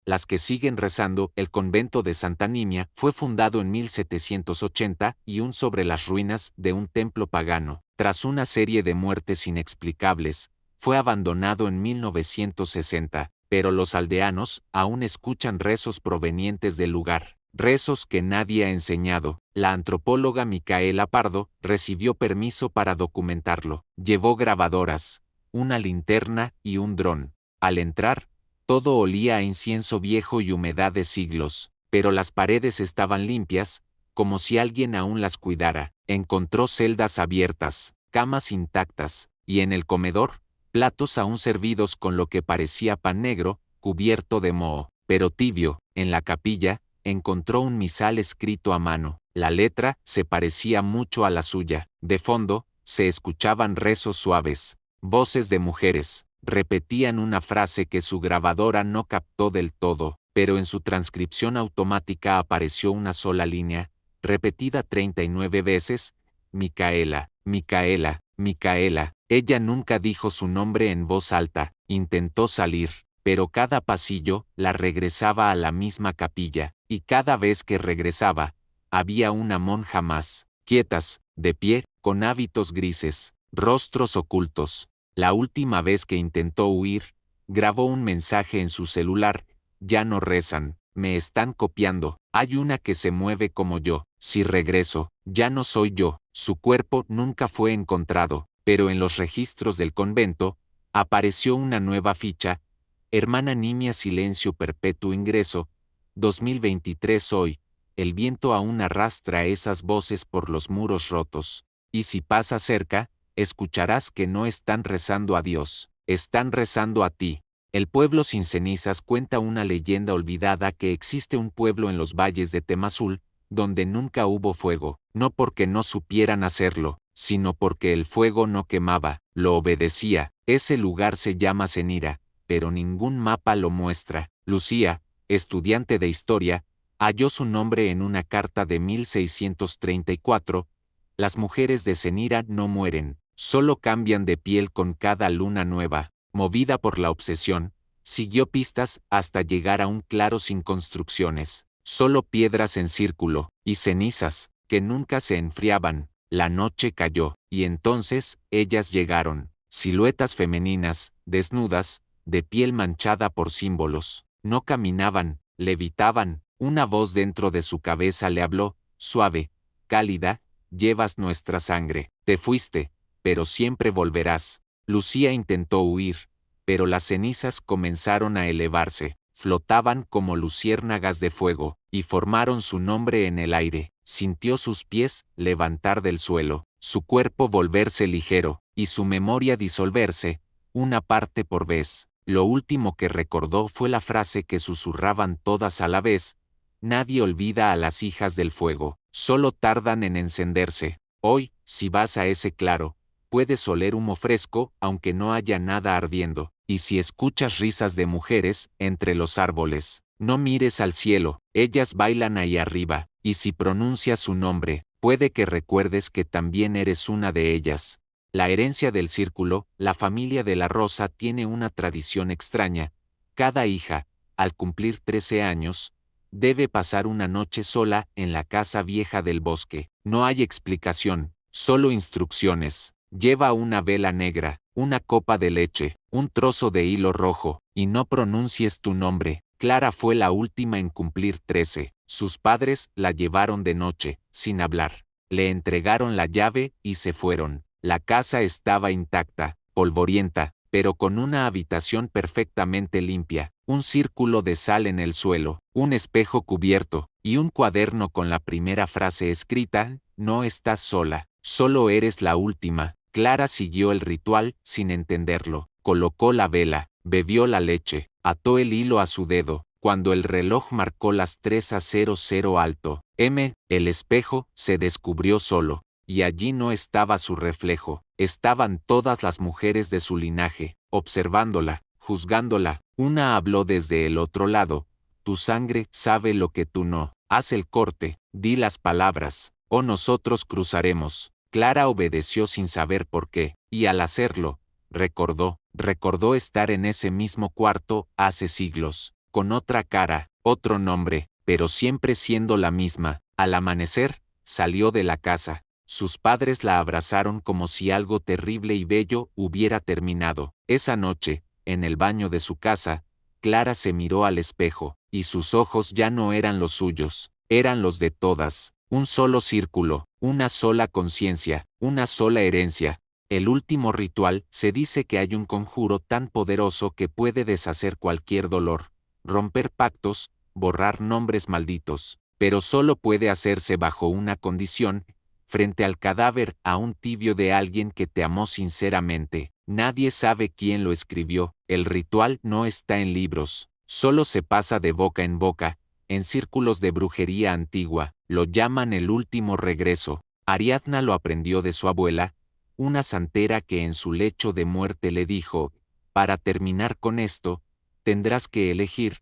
las que siguen rezando. El convento de Santa Nimia fue fundado en 1780 y sobre las ruinas de un templo pagano. Tras una serie de muertes inexplicables, fue abandonado en 1960, pero los aldeanos aún escuchan rezos provenientes del lugar. Rezos que nadie ha enseñado. La antropóloga Micaela Pardo recibió permiso para documentarlo. Llevó grabadoras, una linterna y un dron. Al entrar, todo olía a incienso viejo y humedad de siglos, pero las paredes estaban limpias, como si alguien aún las cuidara. Encontró celdas abiertas, camas intactas, y en el comedor, platos aún servidos con lo que parecía pan negro, cubierto de moho, pero tibio. En la capilla, encontró un misal escrito a mano. La letra se parecía mucho a la suya. De fondo, se escuchaban rezos suaves. Voces de mujeres repetían una frase que su grabadora no captó del todo, pero en su transcripción automática apareció una sola línea, repetida 39 veces: Micaela, Micaela, Micaela. Ella nunca dijo su nombre en voz alta. Intentó salir, pero cada pasillo la regresaba a la misma capilla, y cada vez que regresaba, había una monja más, quietas, de pie, con hábitos grises, rostros ocultos. La última vez que intentó huir, grabó un mensaje en su celular: ya no rezan, me están copiando, hay una que se mueve como yo, si regreso, ya no soy yo. Su cuerpo nunca fue encontrado, pero en los registros del convento, apareció una nueva ficha: Hermana Nimia, silencio perpetuo, ingreso, 2023. Hoy, el viento aún arrastra esas voces por los muros rotos, y si pasas cerca, escucharás que no están rezando a Dios, están rezando a ti. El pueblo sin cenizas cuenta una leyenda olvidada que existe un pueblo en los valles de Temazul, donde nunca hubo fuego, no porque no supieran hacerlo, sino porque el fuego no quemaba, lo obedecía. Ese lugar se llama Cenira, pero ningún mapa lo muestra. Lucía, estudiante de historia, halló su nombre en una carta de 1634. Las mujeres de Cenira no mueren, solo cambian de piel con cada luna nueva. Movida por la obsesión, siguió pistas hasta llegar a un claro sin construcciones, solo piedras en círculo, y cenizas, que nunca se enfriaban. La noche cayó, y entonces, ellas llegaron, siluetas femeninas, desnudas, de piel manchada por símbolos. No caminaban, levitaban. Una voz dentro de su cabeza le habló, suave, cálida: llevas nuestra sangre, te fuiste, pero siempre volverás. Lucía intentó huir, pero las cenizas comenzaron a elevarse, flotaban como luciérnagas de fuego, y formaron su nombre en el aire. Sintió sus pies levantar del suelo, su cuerpo volverse ligero, y su memoria disolverse, una parte por vez. Lo último que recordó fue la frase que susurraban todas a la vez: nadie olvida a las hijas del fuego, solo tardan en encenderse. Hoy, si vas a ese claro, puedes oler humo fresco aunque no haya nada ardiendo, y si escuchas risas de mujeres entre los árboles, no mires al cielo, ellas bailan ahí arriba, y si pronuncias su nombre, puede que recuerdes que también eres una de ellas. La herencia del círculo. La familia de la Rosa tiene una tradición extraña. Cada hija, al cumplir 13 años, debe pasar una noche sola en la casa vieja del bosque. No hay explicación, solo instrucciones. Lleva una vela negra, una copa de leche, un trozo de hilo rojo, y no pronuncies tu nombre. Clara fue la última en cumplir 13. Sus padres la llevaron de noche, sin hablar. Le entregaron la llave y se fueron. La casa estaba intacta, polvorienta, pero con una habitación perfectamente limpia, un círculo de sal en el suelo, un espejo cubierto, y un cuaderno con la primera frase escrita: no estás sola, solo eres la última. Clara siguió el ritual sin entenderlo. Colocó la vela, bebió la leche, ató el hilo a su dedo. Cuando el reloj marcó las 3:00 alto, el espejo se descubrió solo. Y allí no estaba su reflejo, estaban todas las mujeres de su linaje, observándola, juzgándola. Una habló desde el otro lado: tu sangre sabe lo que tú no. Haz el corte, di las palabras, o nosotros cruzaremos. Clara obedeció sin saber por qué, y al hacerlo, recordó estar en ese mismo cuarto hace siglos. con otra cara, otro nombre, pero siempre siendo la misma. Al amanecer, salió de la casa. Sus padres la abrazaron como si algo terrible y bello hubiera terminado. Esa noche, en el baño de su casa, Clara se miró al espejo, y sus ojos ya no eran los suyos, eran los de todas. Un solo círculo, una sola conciencia, una sola herencia. El último ritual, se dice que hay un conjuro tan poderoso que puede deshacer cualquier dolor, romper pactos, borrar nombres malditos, pero solo puede hacerse bajo una condición, frente al cadáver aún tibio de alguien que te amó sinceramente. Nadie sabe quién lo escribió, el ritual no está en libros, solo se pasa de boca en boca, en círculos de brujería antigua, lo llaman el último regreso. Ariadna lo aprendió de su abuela, una santera que en su lecho de muerte le dijo: para terminar con esto, tendrás que elegir,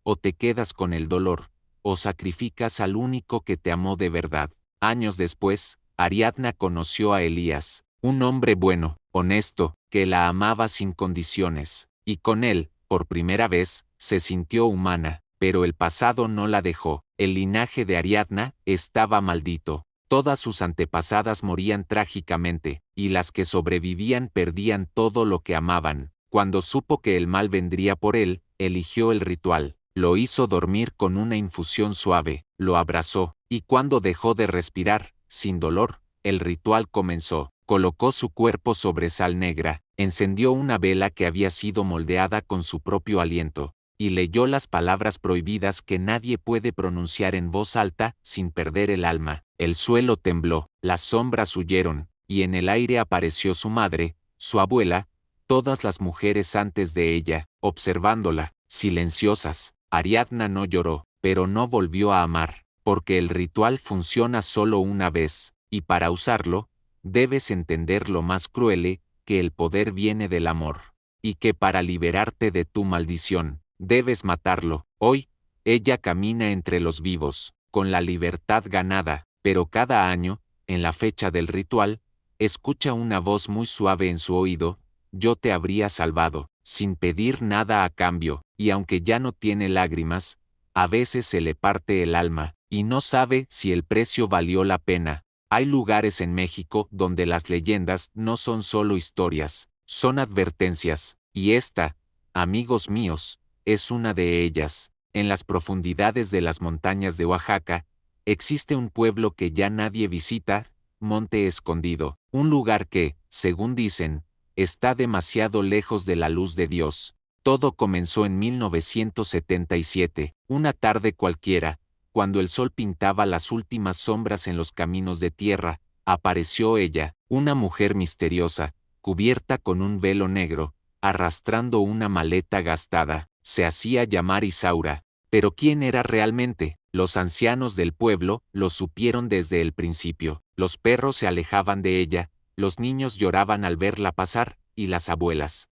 o te quedas con el dolor, o sacrificas al único que te amó de verdad. Años después, Ariadna conoció a Elías, un hombre bueno, honesto, que la amaba sin condiciones, y con él, por primera vez, se sintió humana, pero el pasado no la dejó. El linaje de Ariadna estaba maldito. Todas sus antepasadas morían trágicamente, y las que sobrevivían perdían todo lo que amaban. Cuando supo que el mal vendría por él, eligió el ritual. Lo hizo dormir con una infusión suave, lo abrazó, y cuando dejó de respirar, sin dolor, el ritual comenzó. Colocó su cuerpo sobre sal negra, encendió una vela que había sido moldeada con su propio aliento, y leyó las palabras prohibidas que nadie puede pronunciar en voz alta sin perder el alma. El suelo tembló, las sombras huyeron, y en el aire apareció su madre, su abuela, todas las mujeres antes de ella, observándola, silenciosas. Ariadna no lloró, pero no volvió a amar, porque el ritual funciona solo una vez, y para usarlo, debes entender lo más cruel, que el poder viene del amor, y que para liberarte de tu maldición, debes matarlo. Hoy, ella camina entre los vivos, con la libertad ganada, pero cada año, en la fecha del ritual, escucha una voz muy suave en su oído: yo te habría salvado, sin pedir nada a cambio, y aunque ya no tiene lágrimas, a veces se le parte el alma, y no sabe si el precio valió la pena. Hay lugares en México donde las leyendas no son solo historias, son advertencias, y esta, amigos míos, es una de ellas. En las profundidades de las montañas de Oaxaca, existe un pueblo que ya nadie visita, Monte Escondido, un lugar que, según dicen, está demasiado lejos de la luz de Dios. Todo comenzó en 1977, una tarde cualquiera, cuando el sol pintaba las últimas sombras en los caminos de tierra. Apareció ella, una mujer misteriosa, cubierta con un velo negro, arrastrando una maleta gastada. Se hacía llamar Isaura. Pero ¿quién era realmente? Los ancianos del pueblo lo supieron desde el principio. Los perros se alejaban de ella, los niños lloraban al verla pasar, y las abuelas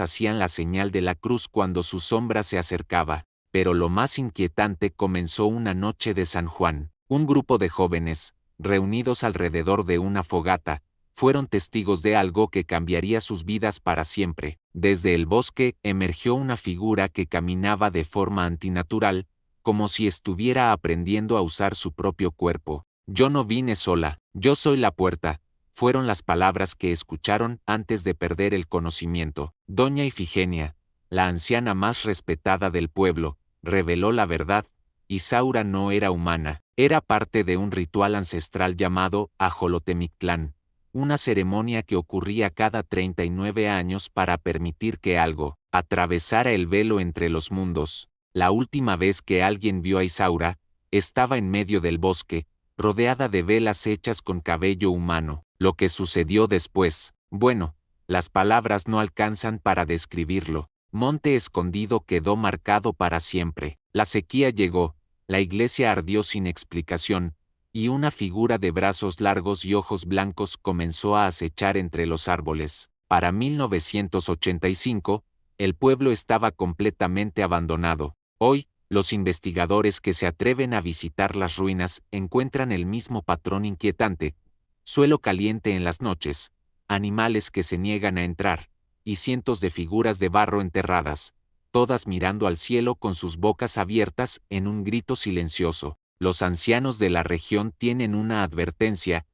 hacían la señal de la cruz cuando su sombra se acercaba. Pero lo más inquietante comenzó una noche de San Juan. Un grupo de jóvenes, reunidos alrededor de una fogata, fueron testigos de algo que cambiaría sus vidas para siempre. Desde el bosque emergió una figura que caminaba de forma antinatural, como si estuviera aprendiendo a usar su propio cuerpo. Yo no vine sola, yo soy la puerta, fueron las palabras que escucharon antes de perder el conocimiento. Doña Ifigenia, la anciana más respetada del pueblo, reveló la verdad. Isaura no era humana, era parte de un ritual ancestral llamado Ajolotemictlán, una ceremonia que ocurría cada 39 años para permitir que algo atravesara el velo entre los mundos. La última vez que alguien vio a Isaura, estaba en medio del bosque, rodeada de velas hechas con cabello humano. Lo que sucedió después, bueno, las palabras no alcanzan para describirlo. Monte Escondido quedó marcado para siempre. La sequía llegó, la iglesia ardió sin explicación, y una figura de brazos largos y ojos blancos comenzó a acechar entre los árboles. Para 1985, el pueblo estaba completamente abandonado. Hoy, los investigadores que se atreven a visitar las ruinas encuentran el mismo patrón inquietante: suelo caliente en las noches, animales que se niegan a entrar, y cientos de figuras de barro enterradas. todas mirando al cielo con sus bocas abiertas en un grito silencioso. Los ancianos de la región tienen una advertencia.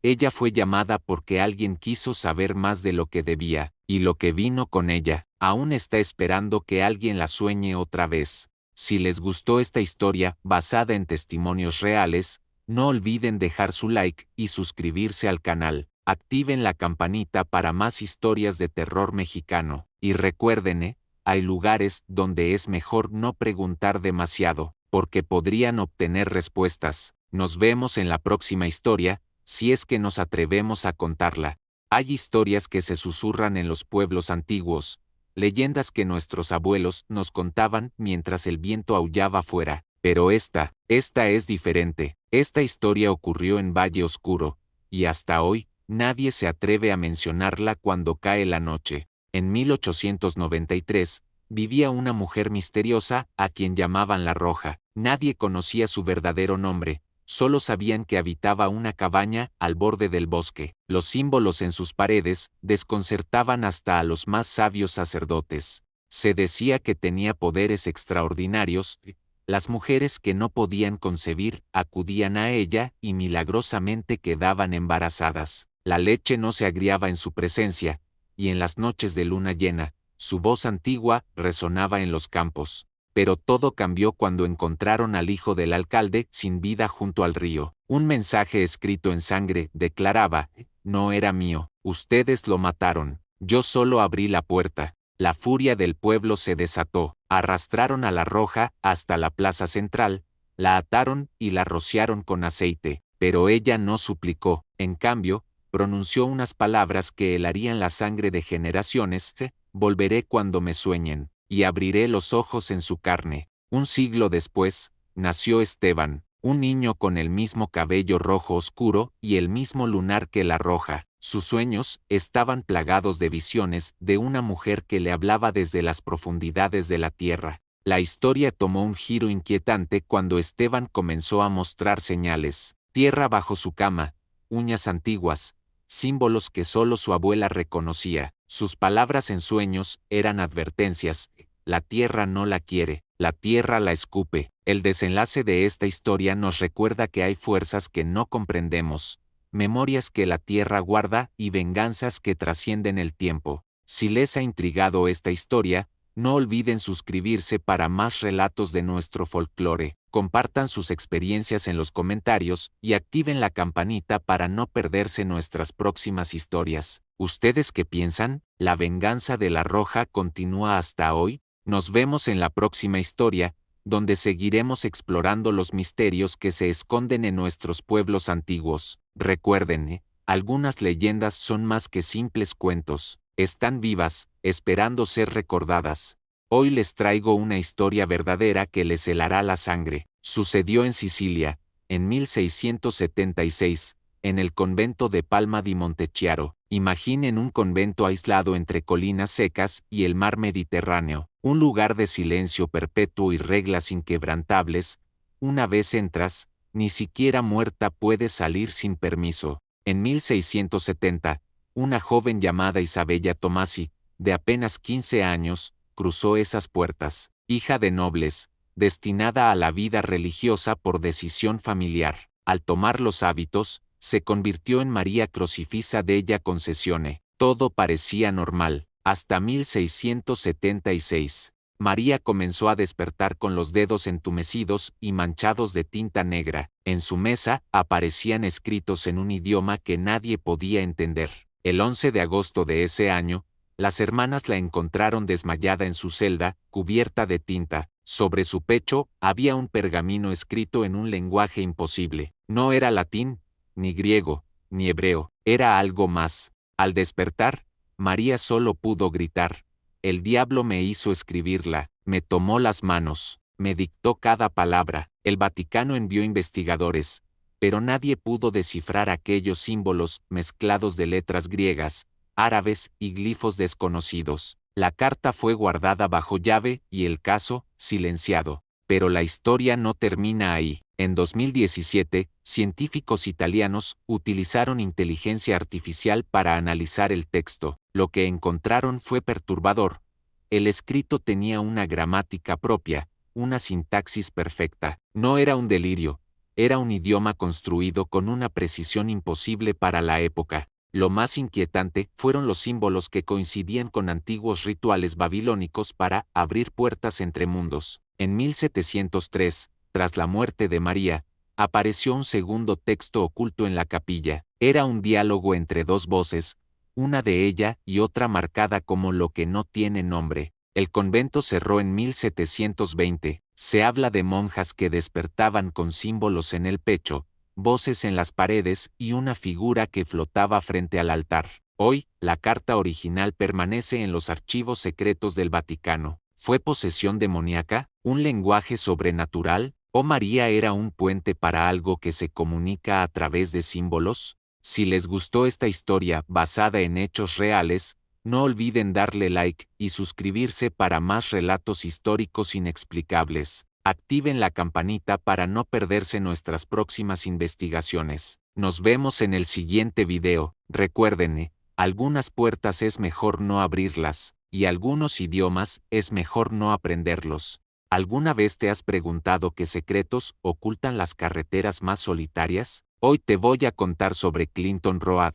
Ella fue llamada porque alguien quiso saber más de lo que debía, y lo que vino con ella, aún está esperando que alguien la sueñe otra vez. Si les gustó esta historia, basada en testimonios reales, no olviden dejar su like y suscribirse al canal. Activen la campanita para más historias de terror mexicano. Y recuerden, hay lugares donde es mejor no preguntar demasiado, porque podrían obtener respuestas. Nos vemos en la próxima historia, si es que nos atrevemos a contarla. Hay historias que se susurran en los pueblos antiguos, leyendas que nuestros abuelos nos contaban mientras el viento aullaba afuera. Pero esta es diferente. Esta historia ocurrió en Valle Oscuro, y hasta hoy, nadie se atreve a mencionarla cuando cae la noche. En 1893, vivía una mujer misteriosa a quien llamaban La Roja. Nadie conocía su verdadero nombre, solo sabían que habitaba una cabaña al borde del bosque. Los símbolos en sus paredes desconcertaban hasta a los más sabios sacerdotes. Se decía que tenía poderes extraordinarios. Las mujeres que no podían concebir acudían a ella y milagrosamente quedaban embarazadas. La leche no se agriaba en su presencia, y en las noches de luna llena, su voz antigua resonaba en los campos. Pero todo cambió cuando encontraron al hijo del alcalde sin vida junto al río. Un mensaje escrito en sangre declaraba: no era mío, ustedes lo mataron, yo solo abrí la puerta. La furia del pueblo se desató, arrastraron a La Roja hasta la plaza central, la ataron y la rociaron con aceite, pero ella no suplicó, en cambio, pronunció unas palabras que helarían la sangre de generaciones: volveré cuando me sueñen, y abriré los ojos en su carne. Un siglo después, nació Esteban, un niño con el mismo cabello rojo oscuro y el mismo lunar que La Roja. Sus sueños estaban plagados de visiones de una mujer que le hablaba desde las profundidades de la tierra. La historia tomó un giro inquietante cuando Esteban comenzó a mostrar señales: tierra bajo su cama, uñas antiguas, símbolos que solo su abuela reconocía. Sus palabras en sueños eran advertencias: la tierra no la quiere, la tierra la escupe. El desenlace de esta historia nos recuerda que hay fuerzas que no comprendemos, memorias que la tierra guarda y venganzas que trascienden el tiempo. Si les ha intrigado esta historia, no olviden suscribirse para más relatos de nuestro folclore. Compartan sus experiencias en los comentarios y activen la campanita para no perderse nuestras próximas historias. ¿Ustedes qué piensan? ¿La venganza de La Roja continúa hasta hoy? Nos vemos en la próxima historia, donde seguiremos explorando los misterios que se esconden en nuestros pueblos antiguos. Recuerden, algunas leyendas son más que simples cuentos, están vivas, esperando ser recordadas. Hoy les traigo una historia verdadera que les helará la sangre. Sucedió en Sicilia, en 1676, en el convento de Palma di Montecchiaro. Imaginen un convento aislado entre colinas secas y el mar Mediterráneo, un lugar de silencio perpetuo y reglas inquebrantables. Una vez entras, ni siquiera muerta puedes salir sin permiso. En 1670, una joven llamada Isabella Tomasi, de apenas 15 años, cruzó esas puertas, hija de nobles, destinada a la vida religiosa por decisión familiar. Al tomar los hábitos, se convirtió en María Crocifissa della Concessione. Todo parecía normal, hasta 1676. María comenzó a despertar con los dedos entumecidos y manchados de tinta negra. En su mesa aparecían escritos en un idioma que nadie podía entender. El 11 de agosto de ese año, las hermanas la encontraron desmayada en su celda, cubierta de tinta. Sobre su pecho había un pergamino escrito en un lenguaje imposible. No era latín, ni griego, ni hebreo, era algo más. Al despertar, María solo pudo gritar: el diablo me hizo escribirla, me tomó las manos, me dictó cada palabra. El Vaticano envió investigadores, pero nadie pudo descifrar aquellos símbolos mezclados de letras griegas, árabes y glifos desconocidos. La carta fue guardada bajo llave y el caso, silenciado. Pero la historia no termina ahí. En 2017, científicos italianos utilizaron inteligencia artificial para analizar el texto. Lo que encontraron fue perturbador. El escrito tenía una gramática propia, una sintaxis perfecta. No era un delirio, era un idioma construido con una precisión imposible para la época. Lo más inquietante fueron los símbolos que coincidían con antiguos rituales babilónicos para abrir puertas entre mundos. En 1703, tras la muerte de María, apareció un segundo texto oculto en la capilla. Era un diálogo entre dos voces, una de ella y otra marcada como lo que no tiene nombre. El convento cerró en 1720. Se habla de monjas que despertaban con símbolos en el pecho, voces en las paredes y una figura que flotaba frente al altar. Hoy, la carta original permanece en los archivos secretos del Vaticano. ¿Fue posesión demoníaca? ¿Un lenguaje sobrenatural? ¿O María era un puente para algo que se comunica a través de símbolos? Si les gustó esta historia basada en hechos reales, no olviden darle like y suscribirse para más relatos históricos inexplicables. Activen la campanita para no perderse nuestras próximas investigaciones. Nos vemos en el siguiente video. Recuerden, algunas puertas es mejor no abrirlas, y algunos idiomas es mejor no aprenderlos. ¿Alguna vez te has preguntado qué secretos ocultan las carreteras más solitarias? Hoy te voy a contar sobre Clinton Road,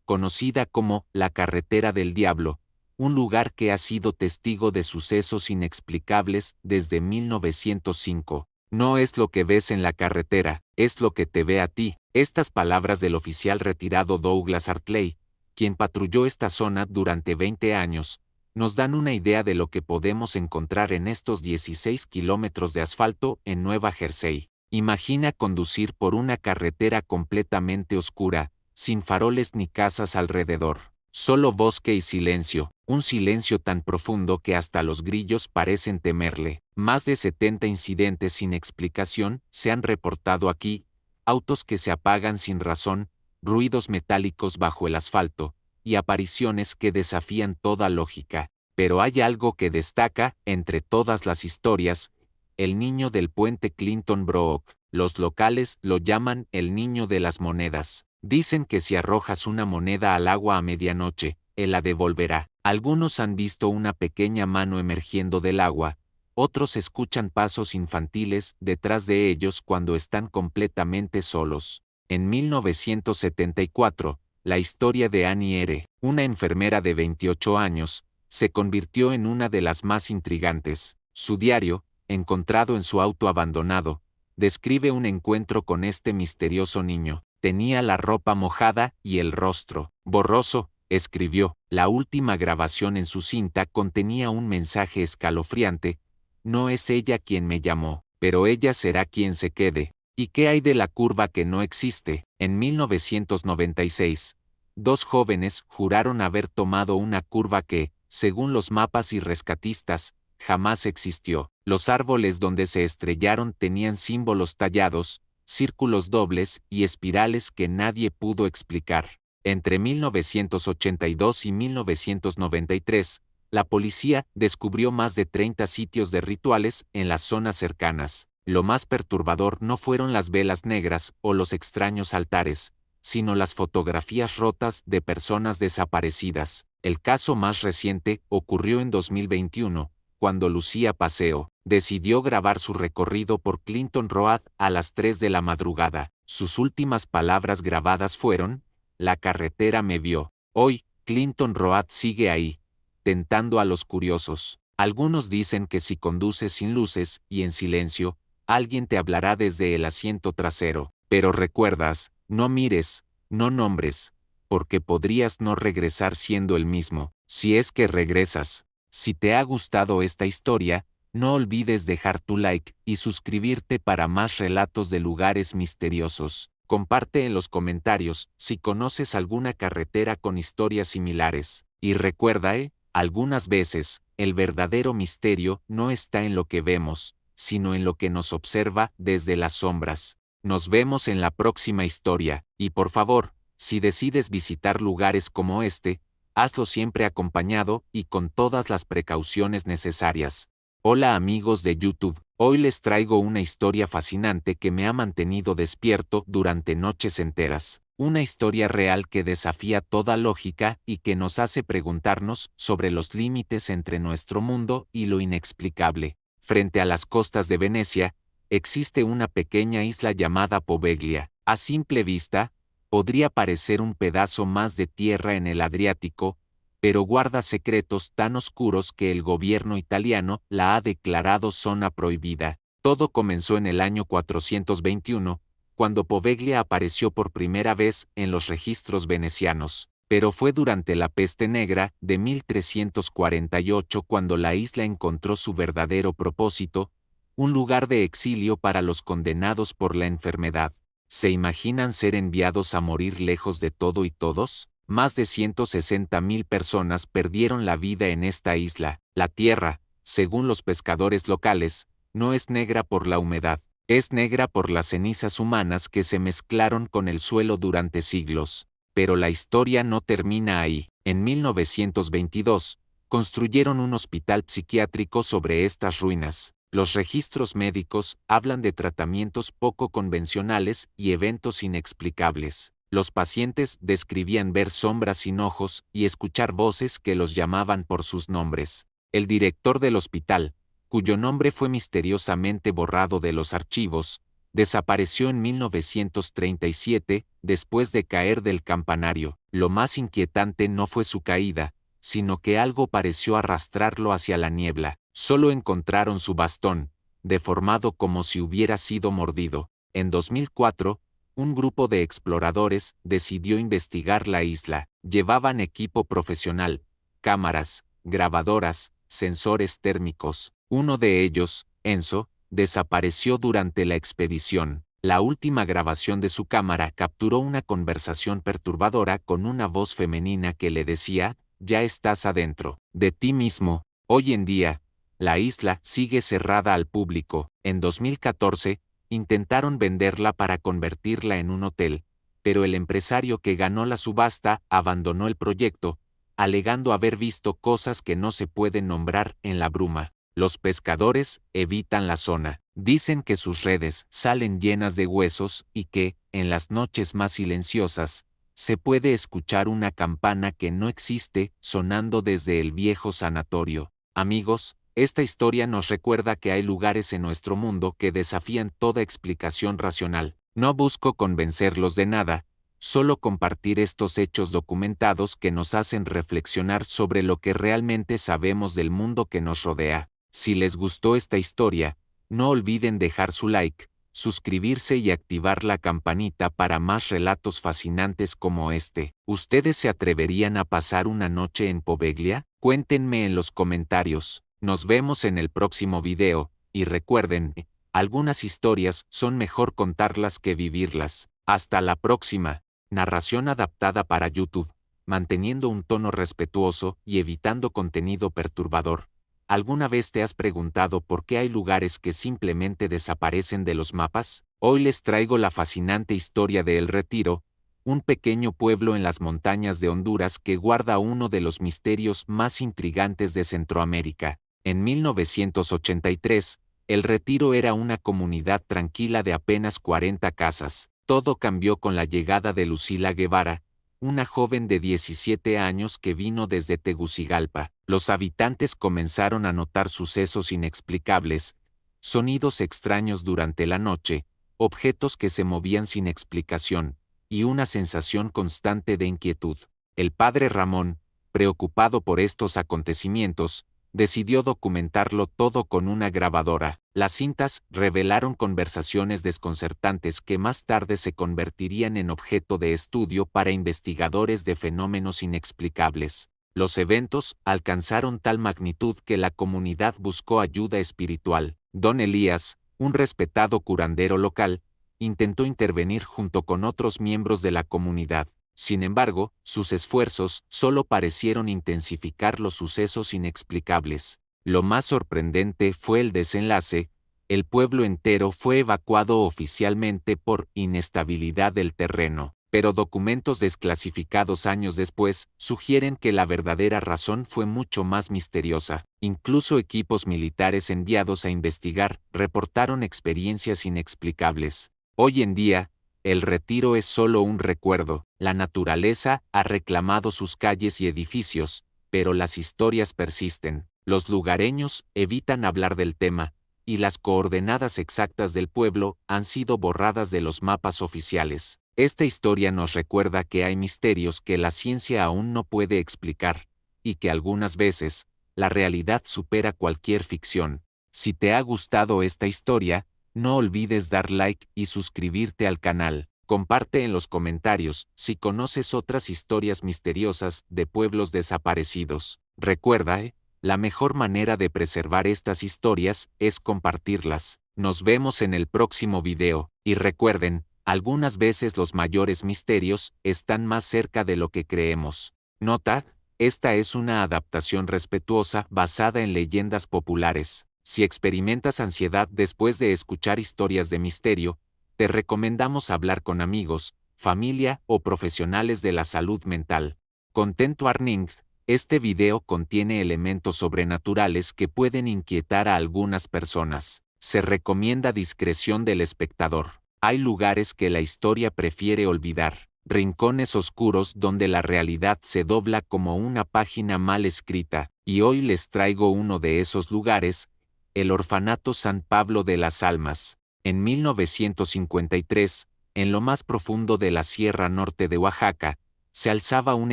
conocida como la Carretera del Diablo, un lugar que ha sido testigo de sucesos inexplicables desde 1905. No es lo que ves en la carretera, es lo que te ve a ti. Estas palabras del oficial retirado Douglas Hartley, quien patrulló esta zona durante 20 años, nos dan una idea de lo que podemos encontrar en estos 16 kilómetros de asfalto en Nueva Jersey. Imagina conducir por una carretera completamente oscura, sin faroles ni casas alrededor. Solo bosque y silencio, un silencio tan profundo que hasta los grillos parecen temerle. Más de 70 incidentes sin explicación se han reportado aquí, autos que se apagan sin razón, ruidos metálicos bajo el asfalto, y apariciones que desafían toda lógica. Pero hay algo que destaca entre todas las historias: el niño del puente Clinton Brook. Los locales lo llaman el niño de las monedas. Dicen que si arrojas una moneda al agua a medianoche, él la devolverá. Algunos han visto una pequeña mano emergiendo del agua, otros escuchan pasos infantiles detrás de ellos cuando están completamente solos. En 1974, la historia de Annie R., una enfermera de 28 años, se convirtió en una de las más intrigantes. Su diario, encontrado en su auto abandonado, describe un encuentro con este misterioso niño. Tenía la ropa mojada y el rostro borroso, escribió. La última grabación en su cinta contenía un mensaje escalofriante: no es ella quien me llamó, pero ella será quien se quede. ¿Y qué hay de la curva que no existe? En 1996, dos jóvenes juraron haber tomado una curva que, según los mapas y rescatistas, jamás existió. Los árboles donde se estrellaron tenían símbolos tallados, círculos dobles y espirales que nadie pudo explicar. Entre 1982 y 1993, la policía descubrió más de 30 sitios de rituales en las zonas cercanas. Lo más perturbador no fueron las velas negras o los extraños altares, sino las fotografías rotas de personas desaparecidas. El caso más reciente ocurrió en 2021, cuando Lucía Paseo decidió grabar su recorrido por Clinton Road a las 3 de la madrugada. Sus últimas palabras grabadas fueron: la carretera me vio. Hoy, Clinton Road sigue ahí, tentando a los curiosos. Algunos dicen que si conduces sin luces y en silencio, alguien te hablará desde el asiento trasero. Pero recuerdas, no mires, no nombres, porque podrías no regresar siendo el mismo, si es que regresas. Si te ha gustado esta historia, no olvides dejar tu like y suscribirte para más relatos de lugares misteriosos. Comparte en los comentarios si conoces alguna carretera con historias similares. Y recuerda, algunas veces, el verdadero misterio no está en lo que vemos, sino en lo que nos observa desde las sombras. Nos vemos en la próxima historia, y por favor, si decides visitar lugares como este, hazlo siempre acompañado y con todas las precauciones necesarias. Hola amigos de YouTube, hoy les traigo una historia fascinante que me ha mantenido despierto durante noches enteras. Una historia real que desafía toda lógica y que nos hace preguntarnos sobre los límites entre nuestro mundo y lo inexplicable. Frente a las costas de Venecia, existe una pequeña isla llamada Poveglia. A simple vista, podría parecer un pedazo más de tierra en el Adriático, pero guarda secretos tan oscuros que el gobierno italiano la ha declarado zona prohibida. Todo comenzó en el año 421, cuando Poveglia apareció por primera vez en los registros venecianos, pero fue durante la Peste Negra de 1348 cuando la isla encontró su verdadero propósito, un lugar de exilio para los condenados por la enfermedad. ¿Se imaginan ser enviados a morir lejos de todo y todos? Más de 160.000 personas perdieron la vida en esta isla. La tierra, según los pescadores locales, no es negra por la humedad, es negra por las cenizas humanas que se mezclaron con el suelo durante siglos. Pero la historia no termina ahí. En 1922, construyeron un hospital psiquiátrico sobre estas ruinas. Los registros médicos hablan de tratamientos poco convencionales y eventos inexplicables. Los pacientes describían ver sombras sin ojos y escuchar voces que los llamaban por sus nombres. El director del hospital, cuyo nombre fue misteriosamente borrado de los archivos, desapareció en 1937 después de caer del campanario. Lo más inquietante no fue su caída, sino que algo pareció arrastrarlo hacia la niebla. Solo encontraron su bastón, deformado como si hubiera sido mordido. En 2004, un grupo de exploradores decidió investigar la isla. Llevaban equipo profesional, cámaras, grabadoras, sensores térmicos. Uno de ellos, Enzo, desapareció durante la expedición. La última grabación de su cámara capturó una conversación perturbadora con una voz femenina que le decía: «Ya estás adentro de ti mismo». Hoy en día, la isla sigue cerrada al público. En 2014, intentaron venderla para convertirla en un hotel, pero el empresario que ganó la subasta abandonó el proyecto, alegando haber visto cosas que no se pueden nombrar en la bruma. Los pescadores evitan la zona. Dicen que sus redes salen llenas de huesos y que, en las noches más silenciosas, se puede escuchar una campana que no existe sonando desde el viejo sanatorio. Amigos, esta historia nos recuerda que hay lugares en nuestro mundo que desafían toda explicación racional. No busco convencerlos de nada, solo compartir estos hechos documentados que nos hacen reflexionar sobre lo que realmente sabemos del mundo que nos rodea. Si les gustó esta historia, no olviden dejar su like, suscribirse y activar la campanita para más relatos fascinantes como este. ¿Ustedes se atreverían a pasar una noche en Poveglia? Cuéntenme en los comentarios. Nos vemos en el próximo video, y recuerden, algunas historias son mejor contarlas que vivirlas. Hasta la próxima. Narración adaptada para YouTube, manteniendo un tono respetuoso y evitando contenido perturbador. ¿Alguna vez te has preguntado por qué hay lugares que simplemente desaparecen de los mapas? Hoy les traigo la fascinante historia de El Retiro, un pequeño pueblo en las montañas de Honduras que guarda uno de los misterios más intrigantes de Centroamérica. En 1983, El Retiro era una comunidad tranquila de apenas 40 casas. Todo cambió con la llegada de Lucila Guevara, una joven de 17 años que vino desde Tegucigalpa. Los habitantes comenzaron a notar sucesos inexplicables, sonidos extraños durante la noche, objetos que se movían sin explicación, y una sensación constante de inquietud. El padre Ramón, preocupado por estos acontecimientos, decidió documentarlo todo con una grabadora. Las cintas revelaron conversaciones desconcertantes que más tarde se convertirían en objeto de estudio para investigadores de fenómenos inexplicables. Los eventos alcanzaron tal magnitud que la comunidad buscó ayuda espiritual. Don Elías, un respetado curandero local, intentó intervenir junto con otros miembros de la comunidad. Sin embargo, sus esfuerzos solo parecieron intensificar los sucesos inexplicables. Lo más sorprendente fue el desenlace: el pueblo entero fue evacuado oficialmente por inestabilidad del terreno, pero documentos desclasificados años después sugieren que la verdadera razón fue mucho más misteriosa. Incluso equipos militares enviados a investigar reportaron experiencias inexplicables. Hoy en día, El retiro es solo un recuerdo. La naturaleza ha reclamado sus calles y edificios, pero las historias persisten. Los lugareños evitan hablar del tema, y las coordenadas exactas del pueblo han sido borradas de los mapas oficiales. Esta historia nos recuerda que hay misterios que la ciencia aún no puede explicar, y que algunas veces, la realidad supera cualquier ficción. Si te ha gustado esta historia, no olvides dar like y suscribirte al canal. Comparte en los comentarios si conoces otras historias misteriosas de pueblos desaparecidos. Recuerda, la mejor manera de preservar estas historias es compartirlas. Nos vemos en el próximo video, y recuerden, algunas veces los mayores misterios están más cerca de lo que creemos. Nota: esta es una adaptación respetuosa basada en leyendas populares. Si experimentas ansiedad después de escuchar historias de misterio, te recomendamos hablar con amigos, familia o profesionales de la salud mental. Content Warning: este video contiene elementos sobrenaturales que pueden inquietar a algunas personas. Se recomienda discreción del espectador. Hay lugares que la historia prefiere olvidar, rincones oscuros donde la realidad se dobla como una página mal escrita, y hoy les traigo uno de esos lugares: el Orfanato San Pablo de las Almas. En 1953, en lo más profundo de la Sierra Norte de Oaxaca, se alzaba un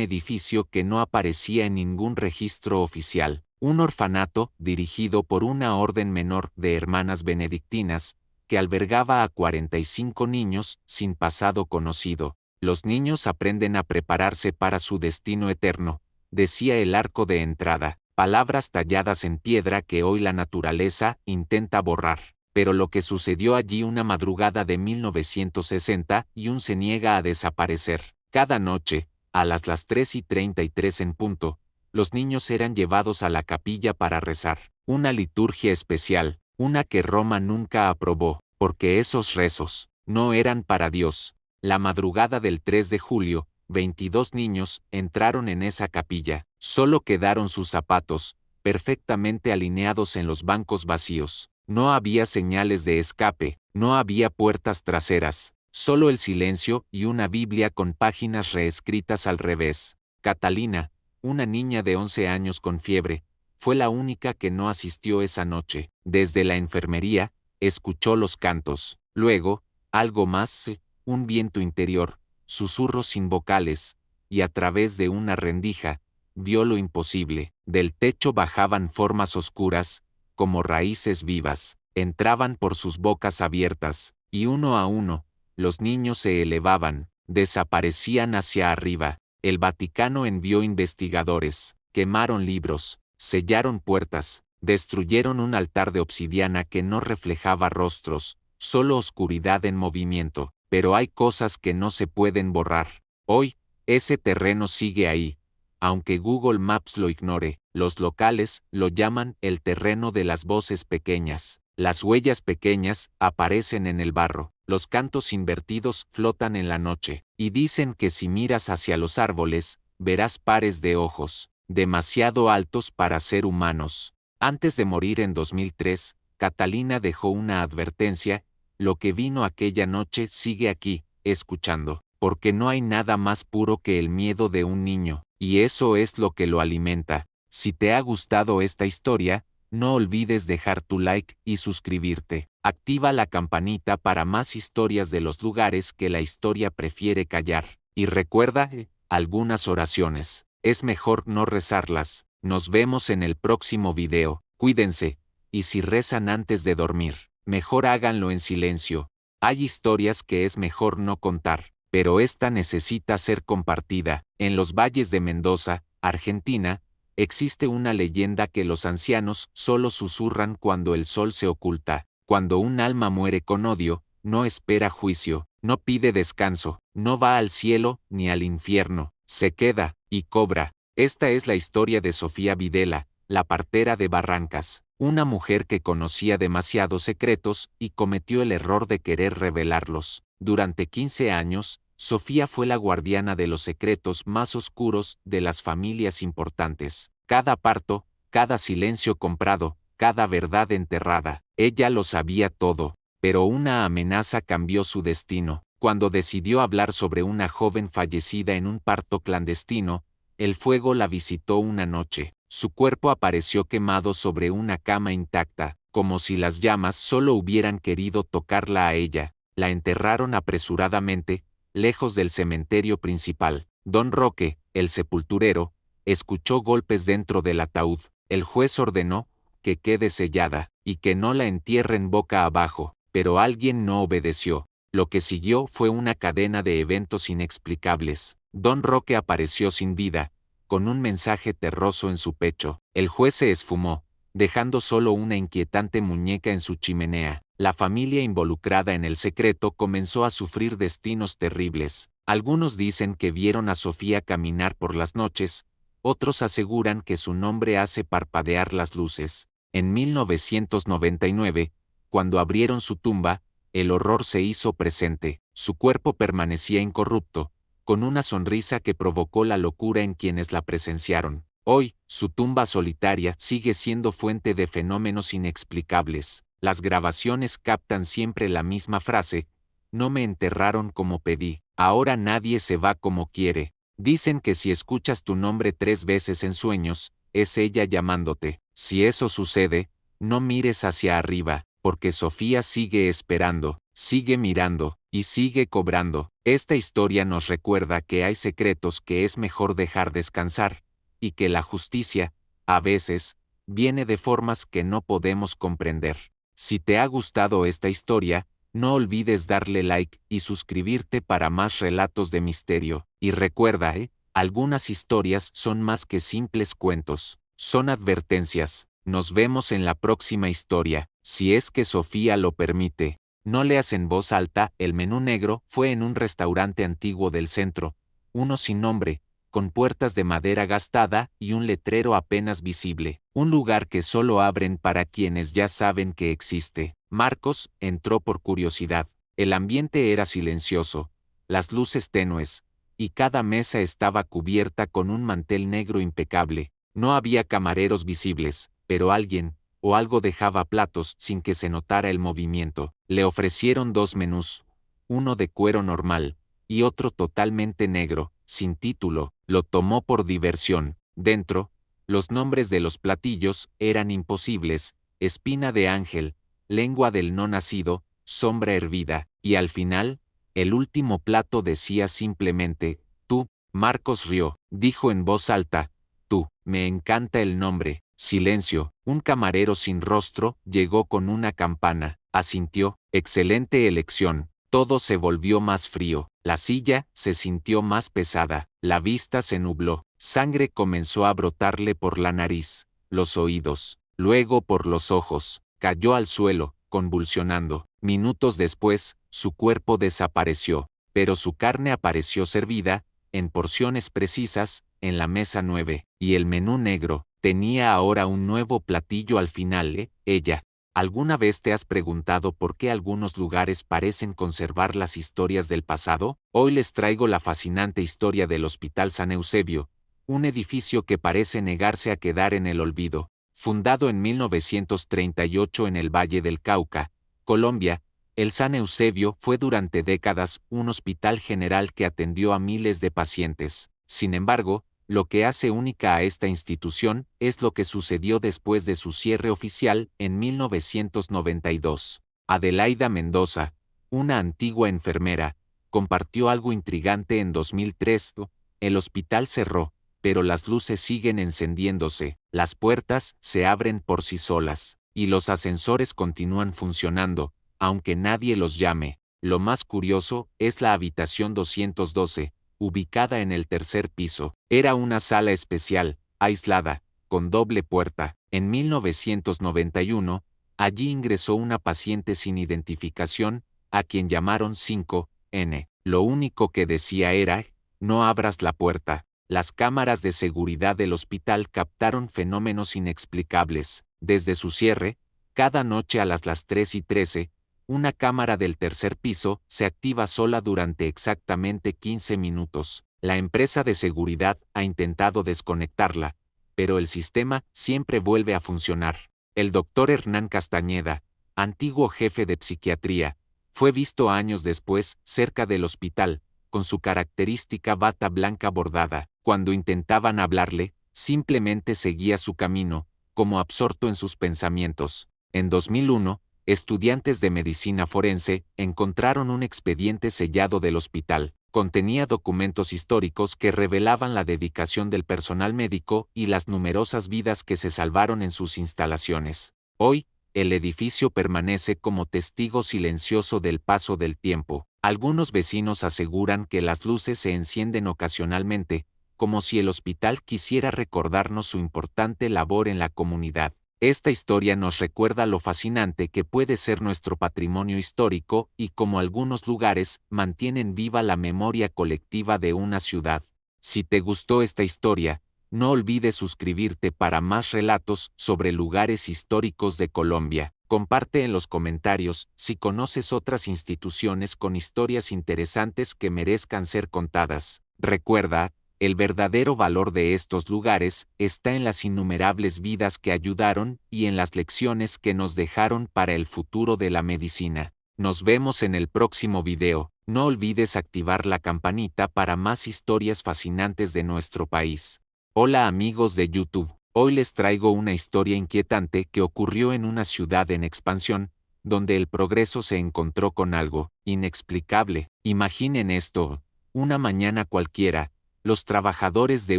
edificio que no aparecía en ningún registro oficial, un orfanato dirigido por una orden menor de hermanas benedictinas, que albergaba a 45 niños sin pasado conocido. Los niños aprenden a prepararse para su destino eterno, decía el arco de entrada, palabras talladas en piedra que hoy la naturaleza intenta borrar. Pero lo que sucedió allí una madrugada de 1961 se niega a desaparecer. Cada noche, a las 3:33 en punto, los niños eran llevados a la capilla para rezar. Una liturgia especial, una que Roma nunca aprobó, porque esos rezos no eran para Dios. La madrugada del 3 de julio, 22 niños entraron en esa capilla. Solo quedaron sus zapatos, perfectamente alineados en los bancos vacíos. No había señales de escape, no había puertas traseras, solo el silencio y una Biblia con páginas reescritas al revés. Catalina, una niña de 11 años con fiebre, fue la única que no asistió esa noche. Desde la enfermería, escuchó los cantos. Luego, algo más, un viento interior, susurros sin vocales, y a través de una rendija, vio lo imposible. Del techo bajaban formas oscuras, como raíces vivas, entraban por sus bocas abiertas, y uno a uno, los niños se elevaban, desaparecían hacia arriba. El Vaticano envió investigadores, quemaron libros, sellaron puertas, destruyeron un altar de obsidiana que no reflejaba rostros, solo oscuridad en movimiento. Pero hay cosas que no se pueden borrar. Hoy, ese terreno sigue ahí. Aunque Google Maps lo ignore, los locales lo llaman el terreno de las voces pequeñas. Las huellas pequeñas aparecen en el barro, los cantos invertidos flotan en la noche, y dicen que si miras hacia los árboles, verás pares de ojos, demasiado altos para ser humanos. Antes de morir en 2003, Catalina dejó una advertencia: lo que vino aquella noche sigue aquí, escuchando, porque no hay nada más puro que el miedo de un niño, y eso es lo que lo alimenta. Si te ha gustado esta historia, no olvides dejar tu like y suscribirte. Activa la campanita para más historias de los lugares que la historia prefiere callar. Y recuerda, algunas oraciones, es mejor no rezarlas. Nos vemos en el próximo video. Cuídense, y si rezan antes de dormir, mejor háganlo en silencio. Hay historias que es mejor no contar, pero esta necesita ser compartida. En los valles de Mendoza, Argentina, existe una leyenda que los ancianos solo susurran cuando el sol se oculta. Cuando un alma muere con odio, no espera juicio, no pide descanso, no va al cielo ni al infierno, se queda y cobra. Esta es la historia de Sofía Videla, la partera de Barrancas, una mujer que conocía demasiados secretos y cometió el error de querer revelarlos. Durante 15 años, Sofía fue la guardiana de los secretos más oscuros de las familias importantes. Cada parto, cada silencio comprado, cada verdad enterrada, ella lo sabía todo, pero una amenaza cambió su destino. Cuando decidió hablar sobre una joven fallecida en un parto clandestino, el fuego la visitó una noche. Su cuerpo apareció quemado sobre una cama intacta, como si las llamas solo hubieran querido tocarla a ella. La enterraron apresuradamente, lejos del cementerio principal. Don Roque, el sepulturero, escuchó golpes dentro del ataúd. El juez ordenó que quede sellada y que no la entierren boca abajo, pero alguien no obedeció. Lo que siguió fue una cadena de eventos inexplicables. Don Roque apareció sin vida, con un mensaje terroso en su pecho. El juez se esfumó, dejando solo una inquietante muñeca en su chimenea. La familia involucrada en el secreto comenzó a sufrir destinos terribles. Algunos dicen que vieron a Sofía caminar por las noches, otros aseguran que su nombre hace parpadear las luces. En 1999, cuando abrieron su tumba, el horror se hizo presente. Su cuerpo permanecía incorrupto, con una sonrisa que provocó la locura en quienes la presenciaron. Hoy, su tumba solitaria sigue siendo fuente de fenómenos inexplicables. Las grabaciones captan siempre la misma frase: no me enterraron como pedí, ahora nadie se va como quiere. Dicen que si escuchas tu nombre 3 veces en sueños, es ella llamándote. Si eso sucede, no mires hacia arriba, porque Sofía sigue esperando, sigue mirando, y sigue cobrando. Esta historia nos recuerda que hay secretos que es mejor dejar descansar, y que la justicia, a veces, viene de formas que no podemos comprender. Si te ha gustado esta historia, no olvides darle like y suscribirte para más relatos de misterio. Y recuerda, algunas historias son más que simples cuentos, son advertencias. Nos vemos en la próxima historia, si es que Sofía lo permite. No leas en voz alta. El menú negro fue en un restaurante antiguo del centro, uno sin nombre, con puertas de madera gastada y un letrero apenas visible. Un lugar que solo abren para quienes ya saben que existe. Marcos entró por curiosidad. El ambiente era silencioso, las luces tenues, y cada mesa estaba cubierta con un mantel negro impecable. No había camareros visibles, pero alguien o algo dejaba platos sin que se notara el movimiento. Le ofrecieron 2 menús, uno de cuero normal, y otro totalmente negro, sin título. Lo tomó por diversión. Dentro, los nombres de los platillos eran imposibles: espina de ángel, lengua del no nacido, sombra hervida, y al final, el último plato decía simplemente: tú. Marcos rió, dijo en voz alta: tú, me encanta el nombre. Silencio. Un camarero sin rostro llegó con una campana. Asintió. Excelente elección. Todo se volvió más frío. La silla se sintió más pesada. La vista se nubló. Sangre comenzó a brotarle por la nariz, los oídos, luego por los ojos. Cayó al suelo, convulsionando. Minutos después, su cuerpo desapareció, pero su carne apareció servida, en porciones precisas, en la mesa 9. Y el menú negro tenía ahora un nuevo platillo al final. Ella. ¿Alguna vez te has preguntado por qué algunos lugares parecen conservar las historias del pasado? Hoy les traigo la fascinante historia del Hospital San Eusebio, un edificio que parece negarse a quedar en el olvido. Fundado en 1938 en el Valle del Cauca, Colombia, el San Eusebio fue durante décadas un hospital general que atendió a miles de pacientes. Sin embargo, lo que hace única a esta institución es lo que sucedió después de su cierre oficial en 1992. Adelaida Mendoza, una antigua enfermera, compartió algo intrigante en 2003. El hospital cerró, pero las luces siguen encendiéndose, las puertas se abren por sí solas, y los ascensores continúan funcionando, aunque nadie los llame. Lo más curioso es la habitación 212, ubicada en el 3er piso. Era una sala especial, aislada, con doble puerta. En 1991, allí ingresó una paciente sin identificación, a quien llamaron 5N. Lo único que decía era: no abras la puerta. Las cámaras de seguridad del hospital captaron fenómenos inexplicables. Desde su cierre, cada noche a las 3:13, una cámara del 3er piso se activa sola durante exactamente 15 minutos. La empresa de seguridad ha intentado desconectarla, pero el sistema siempre vuelve a funcionar. El doctor Hernán Castañeda, antiguo jefe de psiquiatría, Fue visto años después, cerca del hospital, con su característica bata blanca bordada. Cuando intentaban hablarle, simplemente seguía su camino, como absorto en sus pensamientos. En 2001, estudiantes de medicina forense encontraron un expediente sellado del hospital. Contenía documentos históricos que revelaban la dedicación del personal médico y las numerosas vidas que se salvaron en sus instalaciones. Hoy, el edificio permanece como testigo silencioso del paso del tiempo. Algunos vecinos aseguran que las luces se encienden ocasionalmente, como si el hospital quisiera recordarnos su importante labor en la comunidad. Esta historia nos recuerda lo fascinante que puede ser nuestro patrimonio histórico y cómo algunos lugares mantienen viva la memoria colectiva de una ciudad. Si te gustó esta historia, no olvides suscribirte para más relatos sobre lugares históricos de Colombia. Comparte en los comentarios si conoces otras instituciones con historias interesantes que merezcan ser contadas. Recuerda, el verdadero valor de estos lugares está en las innumerables vidas que ayudaron y en las lecciones que nos dejaron para el futuro de la medicina. Nos vemos en el próximo video. No olvides activar la campanita para más historias fascinantes de nuestro país. Hola amigos de YouTube, hoy les traigo una historia inquietante que ocurrió en una ciudad en expansión, donde el progreso se encontró con algo inexplicable. Imaginen esto, una mañana cualquiera, los trabajadores de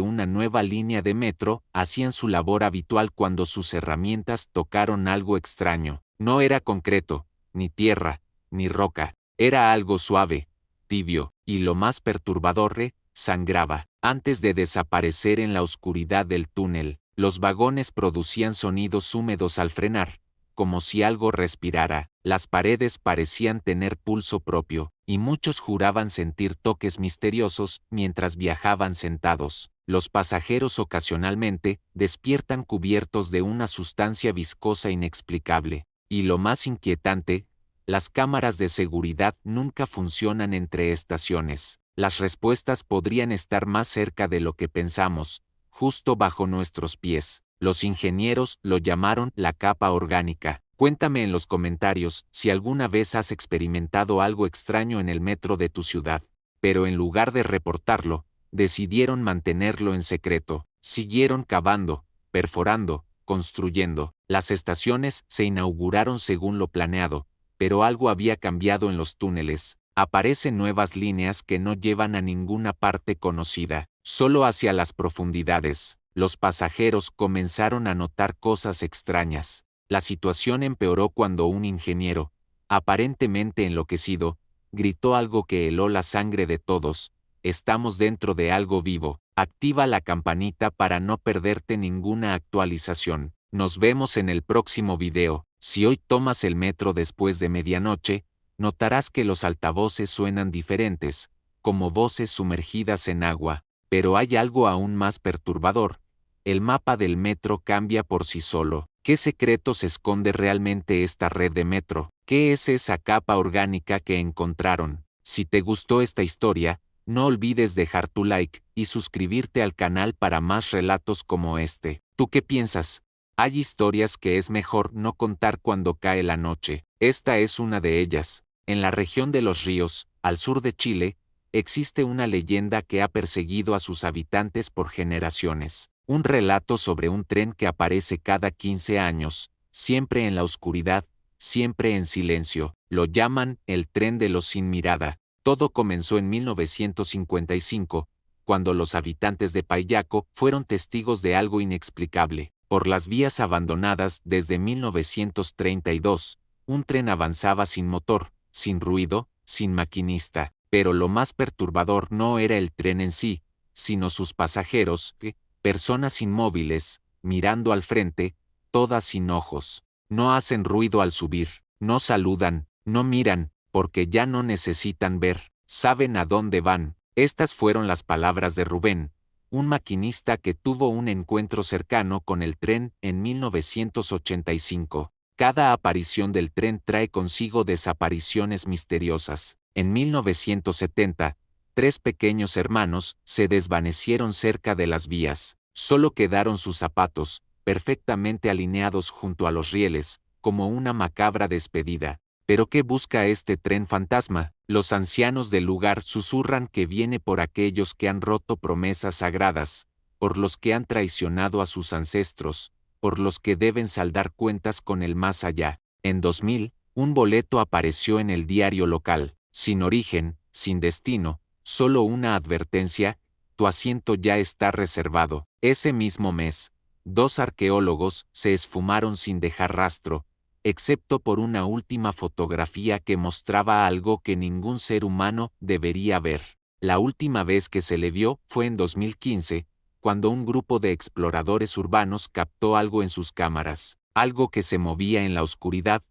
una nueva línea de metro hacían su labor habitual cuando sus herramientas tocaron algo extraño. No era concreto, ni tierra, ni roca, era algo suave, tibio, y lo más perturbador, sangraba. Antes de desaparecer en la oscuridad del túnel, los vagones producían sonidos húmedos al frenar, como si algo respirara. Las paredes parecían tener pulso propio, y muchos juraban sentir toques misteriosos mientras viajaban sentados. Los pasajeros ocasionalmente despiertan cubiertos de una sustancia viscosa inexplicable. Y lo más inquietante, las cámaras de seguridad nunca funcionan entre estaciones. Las respuestas podrían estar más cerca de lo que pensamos, justo bajo nuestros pies. Los ingenieros lo llamaron la capa orgánica. Cuéntame en los comentarios si alguna vez has experimentado algo extraño en el metro de tu ciudad. Pero en lugar de reportarlo, decidieron mantenerlo en secreto. Siguieron cavando, perforando, construyendo. Las estaciones se inauguraron según lo planeado, pero algo había cambiado en los túneles. Aparecen nuevas líneas que no llevan a ninguna parte conocida, solo hacia las profundidades. Los pasajeros comenzaron a notar cosas extrañas. La situación empeoró cuando un ingeniero, aparentemente enloquecido, gritó algo que heló la sangre de todos: estamos dentro de algo vivo. Activa la campanita para no perderte ninguna actualización. Nos vemos en el próximo video. Si hoy tomas el metro después de medianoche, notarás que los altavoces suenan diferentes, como voces sumergidas en agua. Pero hay algo aún más perturbador. El mapa del metro cambia por sí solo. ¿Qué secretos esconde realmente esta red de metro? ¿Qué es esa capa orgánica que encontraron? Si te gustó esta historia, no olvides dejar tu like y suscribirte al canal para más relatos como este. ¿Tú qué piensas? Hay historias que es mejor no contar cuando cae la noche. Esta es una de ellas. En la región de Los Ríos, al sur de Chile, existe una leyenda que ha perseguido a sus habitantes por generaciones. Un relato sobre un tren que aparece cada 15 años, siempre en la oscuridad, siempre en silencio. Lo llaman el tren de los sin mirada. Todo comenzó en 1955, cuando los habitantes de Payaco fueron testigos de algo inexplicable. Por las vías abandonadas desde 1932, un tren avanzaba sin motor, sin ruido, sin maquinista. Pero lo más perturbador no era el tren en sí, sino sus pasajeros, personas inmóviles, mirando al frente, todas sin ojos. No hacen ruido al subir, no saludan, no miran, porque ya no necesitan ver, saben a dónde van. Estas fueron las palabras de Rubén, un maquinista que tuvo un encuentro cercano con el tren en 1985. Cada aparición del tren trae consigo desapariciones misteriosas. En 1970, 3 pequeños hermanos se desvanecieron cerca de las vías. Solo quedaron sus zapatos, perfectamente alineados junto a los rieles, como una macabra despedida. ¿Pero qué busca este tren fantasma? Los ancianos del lugar susurran que viene por aquellos que han roto promesas sagradas, por los que han traicionado a sus ancestros, por los que deben saldar cuentas con el más allá. En 2000, un boleto apareció en el diario local, sin origen, sin destino, solo una advertencia: tu asiento ya está reservado. Ese mismo mes, 2 arqueólogos se esfumaron sin dejar rastro, excepto por una última fotografía que mostraba algo que ningún ser humano debería ver. La última vez que se le vio fue en 2015, cuando un grupo de exploradores urbanos captó algo en sus cámaras, algo que se movía en la oscuridad,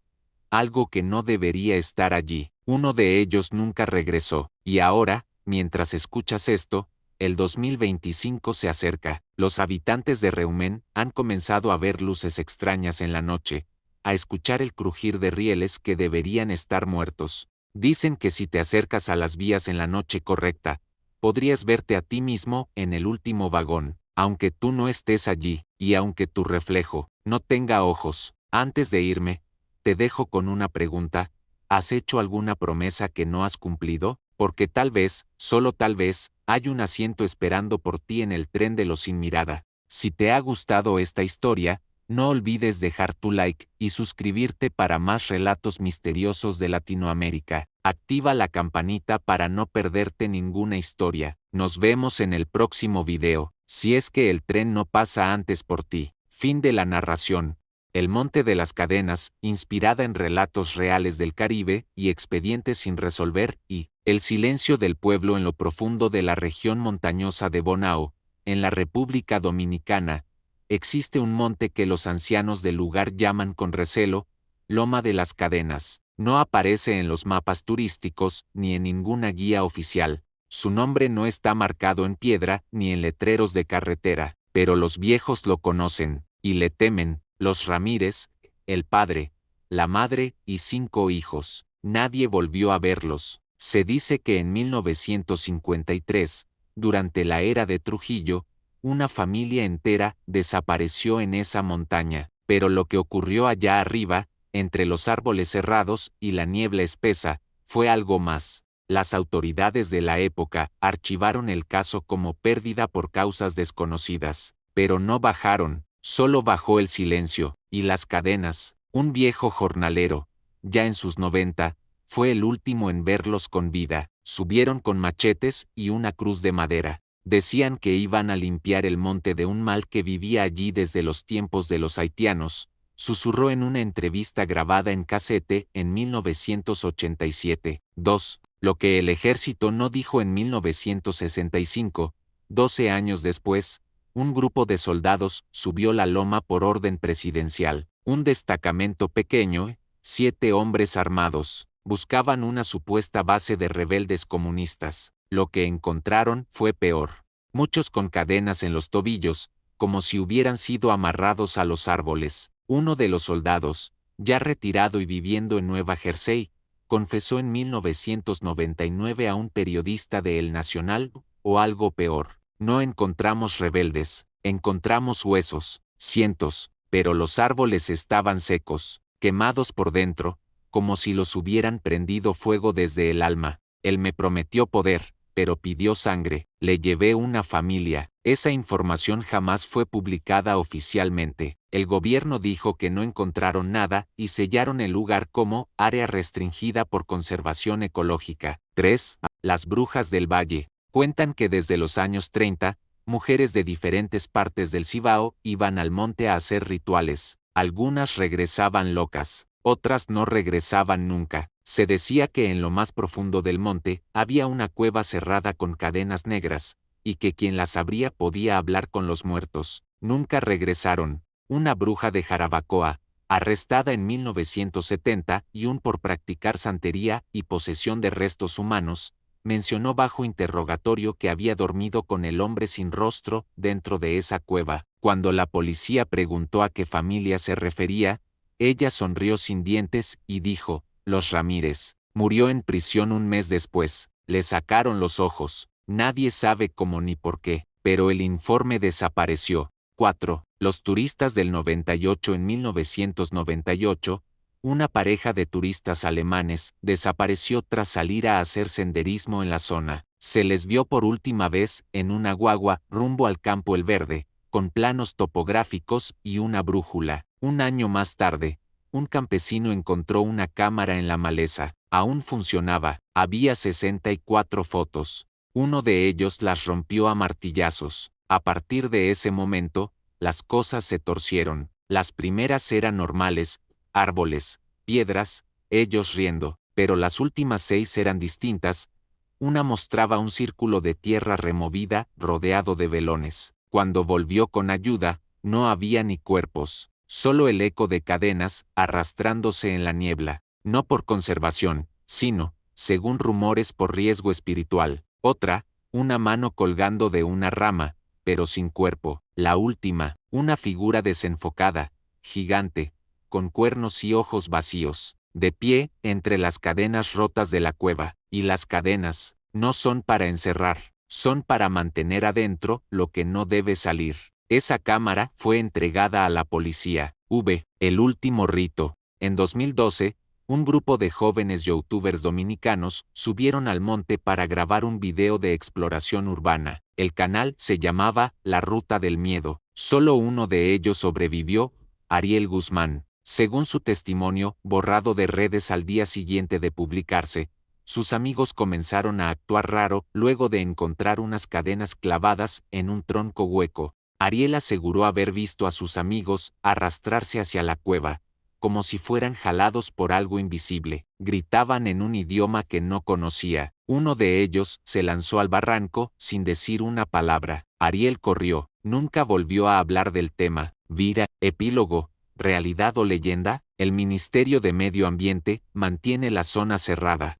algo que no debería estar allí. Uno de ellos nunca regresó, y ahora, mientras escuchas esto, el 2025 se acerca. Los habitantes de Reumen han comenzado a ver luces extrañas en la noche, a escuchar el crujir de rieles que deberían estar muertos. Dicen que si te acercas a las vías en la noche correcta, podrías verte a ti mismo en el último vagón, aunque tú no estés allí, y aunque tu reflejo no tenga ojos. Antes de irme, te dejo con una pregunta: ¿has hecho alguna promesa que no has cumplido? Porque tal vez, solo tal vez, hay un asiento esperando por ti en el tren de los sin mirada. Si te ha gustado esta historia, no olvides dejar tu like y suscribirte para más relatos misteriosos de Latinoamérica. Activa la campanita para no perderte ninguna historia. Nos vemos en el próximo video, si es que el tren no pasa antes por ti. Fin de la narración. El Monte de las Cadenas, inspirada en relatos reales del Caribe y expedientes sin resolver, y El silencio del pueblo en lo profundo de la región montañosa de Bonao, en la República Dominicana. Existe un monte que los ancianos del lugar llaman con recelo Loma de las Cadenas. No aparece en los mapas turísticos ni en ninguna guía oficial. Su nombre no está marcado en piedra ni en letreros de carretera, pero los viejos lo conocen y le temen. Los Ramírez, el padre, la madre y 5 hijos. Nadie volvió a verlos. Se dice que en 1953, durante la era de Trujillo, una familia entera desapareció en esa montaña, pero lo que ocurrió allá arriba, entre los árboles cerrados y la niebla espesa, fue algo más. Las autoridades de la época archivaron el caso como pérdida por causas desconocidas, pero no bajaron, solo bajó el silencio, y las cadenas. Un viejo jornalero, ya en sus 90, fue el último en verlos con vida. Subieron con machetes y una cruz de madera. Decían que iban a limpiar el monte de un mal que vivía allí desde los tiempos de los haitianos, susurró en una entrevista grabada en casete en 1987. 2. Lo que el ejército no dijo en 1965, 12 años después, un grupo de soldados subió la loma por orden presidencial. Un destacamento pequeño, 7 hombres armados, buscaban una supuesta base de rebeldes comunistas. Lo que encontraron fue peor. Muchos con cadenas en los tobillos, como si hubieran sido amarrados a los árboles. Uno de los soldados, ya retirado y viviendo en Nueva Jersey, confesó en 1999 a un periodista de El Nacional, o algo peor: no encontramos rebeldes, encontramos huesos, cientos, pero los árboles estaban secos, quemados por dentro, como si los hubieran prendido fuego desde el alma. Él me prometió poder, pero pidió sangre. Le llevé una familia. Esa información jamás fue publicada oficialmente. El gobierno dijo que no encontraron nada y sellaron el lugar como área restringida por conservación ecológica. 3. Las brujas del valle. Cuentan que desde los años 30, mujeres de diferentes partes del Cibao iban al monte a hacer rituales. Algunas regresaban locas, otras no regresaban nunca. Se decía que en lo más profundo del monte había una cueva cerrada con cadenas negras, y que quien las abría podía hablar con los muertos. Nunca regresaron. Una bruja de Jarabacoa, arrestada en 1971 por practicar santería y posesión de restos humanos, mencionó bajo interrogatorio que había dormido con el hombre sin rostro dentro de esa cueva. Cuando la policía preguntó a qué familia se refería, ella sonrió sin dientes y dijo: los Ramírez. Murió en prisión un mes después. Le sacaron los ojos. Nadie sabe cómo ni por qué, pero el informe desapareció. 4. Los turistas del 98. En 1998, Una pareja de turistas alemanes desapareció tras salir a hacer senderismo en la zona. Se les vio por última vez en una guagua rumbo al Campo El Verde, con planos topográficos y una brújula. Un año más tarde, un campesino encontró una cámara en la maleza. Aún funcionaba. Había 64 fotos. Uno de ellos las rompió a martillazos. A partir de ese momento, las cosas se torcieron. Las primeras eran normales, árboles, piedras, ellos riendo, pero las últimas 6 eran distintas. Una mostraba un círculo de tierra removida, rodeado de velones. Cuando volvió con ayuda, no había ni cuerpos, solo el eco de cadenas arrastrándose en la niebla, no por conservación, sino, según rumores, por riesgo espiritual. Otra, una mano colgando de una rama, pero sin cuerpo. La última, una figura desenfocada, gigante, con cuernos y ojos vacíos, de pie entre las cadenas rotas de la cueva. Y las cadenas no son para encerrar, son para mantener adentro lo que no debe salir. Esa cámara fue entregada a la policía. El último rito. En 2012, un grupo de jóvenes youtubers dominicanos subieron al monte para grabar un video de exploración urbana. El canal se llamaba La Ruta del Miedo. Solo uno de ellos sobrevivió, Ariel Guzmán. Según su testimonio, borrado de redes al día siguiente de publicarse, sus amigos comenzaron a actuar raro luego de encontrar unas cadenas clavadas en un tronco hueco. Ariel aseguró haber visto a sus amigos arrastrarse hacia la cueva, como si fueran jalados por algo invisible. Gritaban en un idioma que no conocía. Uno de ellos se lanzó al barranco sin decir una palabra. Ariel corrió. Nunca volvió a hablar del tema. Vida, epílogo, realidad o leyenda. El Ministerio de Medio Ambiente mantiene la zona cerrada.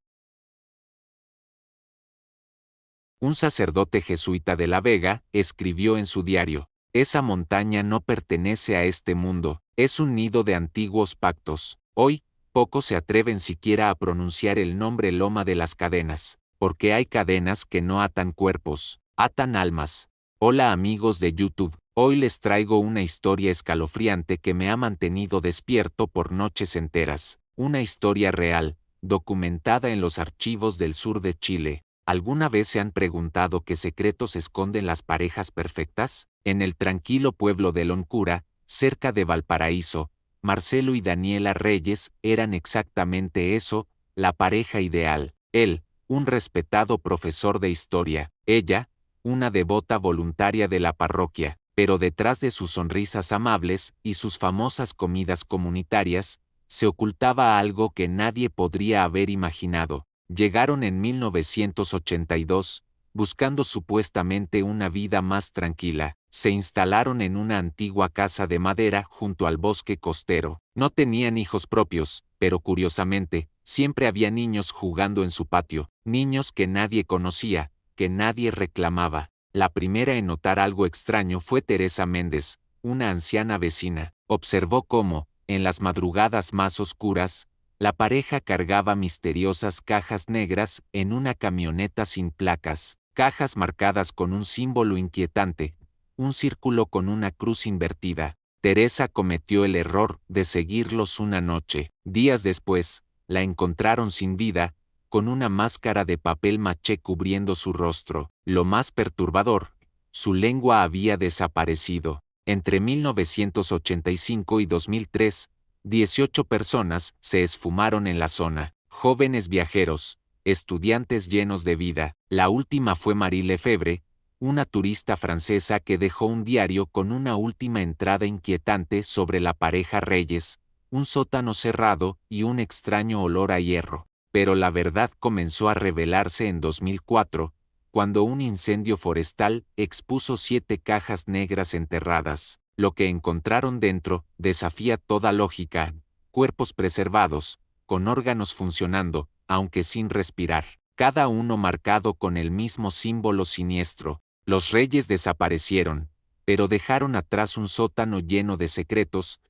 Un sacerdote jesuita de La Vega escribió en su diario: esa montaña no pertenece a este mundo, es un nido de antiguos pactos. Hoy, pocos se atreven siquiera a pronunciar el nombre Loma de las Cadenas, porque hay cadenas que no atan cuerpos, atan almas. Hola amigos de YouTube, hoy les traigo una historia escalofriante que me ha mantenido despierto por noches enteras. Una historia real, documentada en los archivos del sur de Chile. ¿Alguna vez se han preguntado qué secretos esconden las parejas perfectas? En el tranquilo pueblo de Loncura, cerca de Valparaíso, Marcelo y Daniela Reyes eran exactamente eso, la pareja ideal. Él, un respetado profesor de historia; ella, una devota voluntaria de la parroquia. Pero detrás de sus sonrisas amables y sus famosas comidas comunitarias, se ocultaba algo que nadie podría haber imaginado. Llegaron en 1982, buscando supuestamente una vida más tranquila. Se instalaron en una antigua casa de madera junto al bosque costero. No tenían hijos propios, pero curiosamente, siempre había niños jugando en su patio, niños que nadie conocía, que nadie reclamaba. La primera en notar algo extraño fue Teresa Méndez, una anciana vecina. Observó cómo, en las madrugadas más oscuras, la pareja cargaba misteriosas cajas negras en una camioneta sin placas, cajas marcadas con un símbolo inquietante, un círculo con una cruz invertida. Teresa cometió el error de seguirlos una noche. Días después, la encontraron sin vida, con una máscara de papel maché cubriendo su rostro. Lo más perturbador, su lengua había desaparecido. Entre 1985 y 2003, 18 personas se esfumaron en la zona. Jóvenes viajeros, estudiantes llenos de vida. La última fue Marie Lefebvre, una turista francesa que dejó un diario con una última entrada inquietante sobre la pareja Reyes, un sótano cerrado y un extraño olor a hierro. Pero la verdad comenzó a revelarse en 2004, cuando un incendio forestal expuso 7 cajas negras enterradas. Lo que encontraron dentro desafía toda lógica: cuerpos preservados, con órganos funcionando, aunque sin respirar, cada uno marcado con el mismo símbolo siniestro. Los Reyes desaparecieron, pero dejaron atrás un sótano lleno de secretos,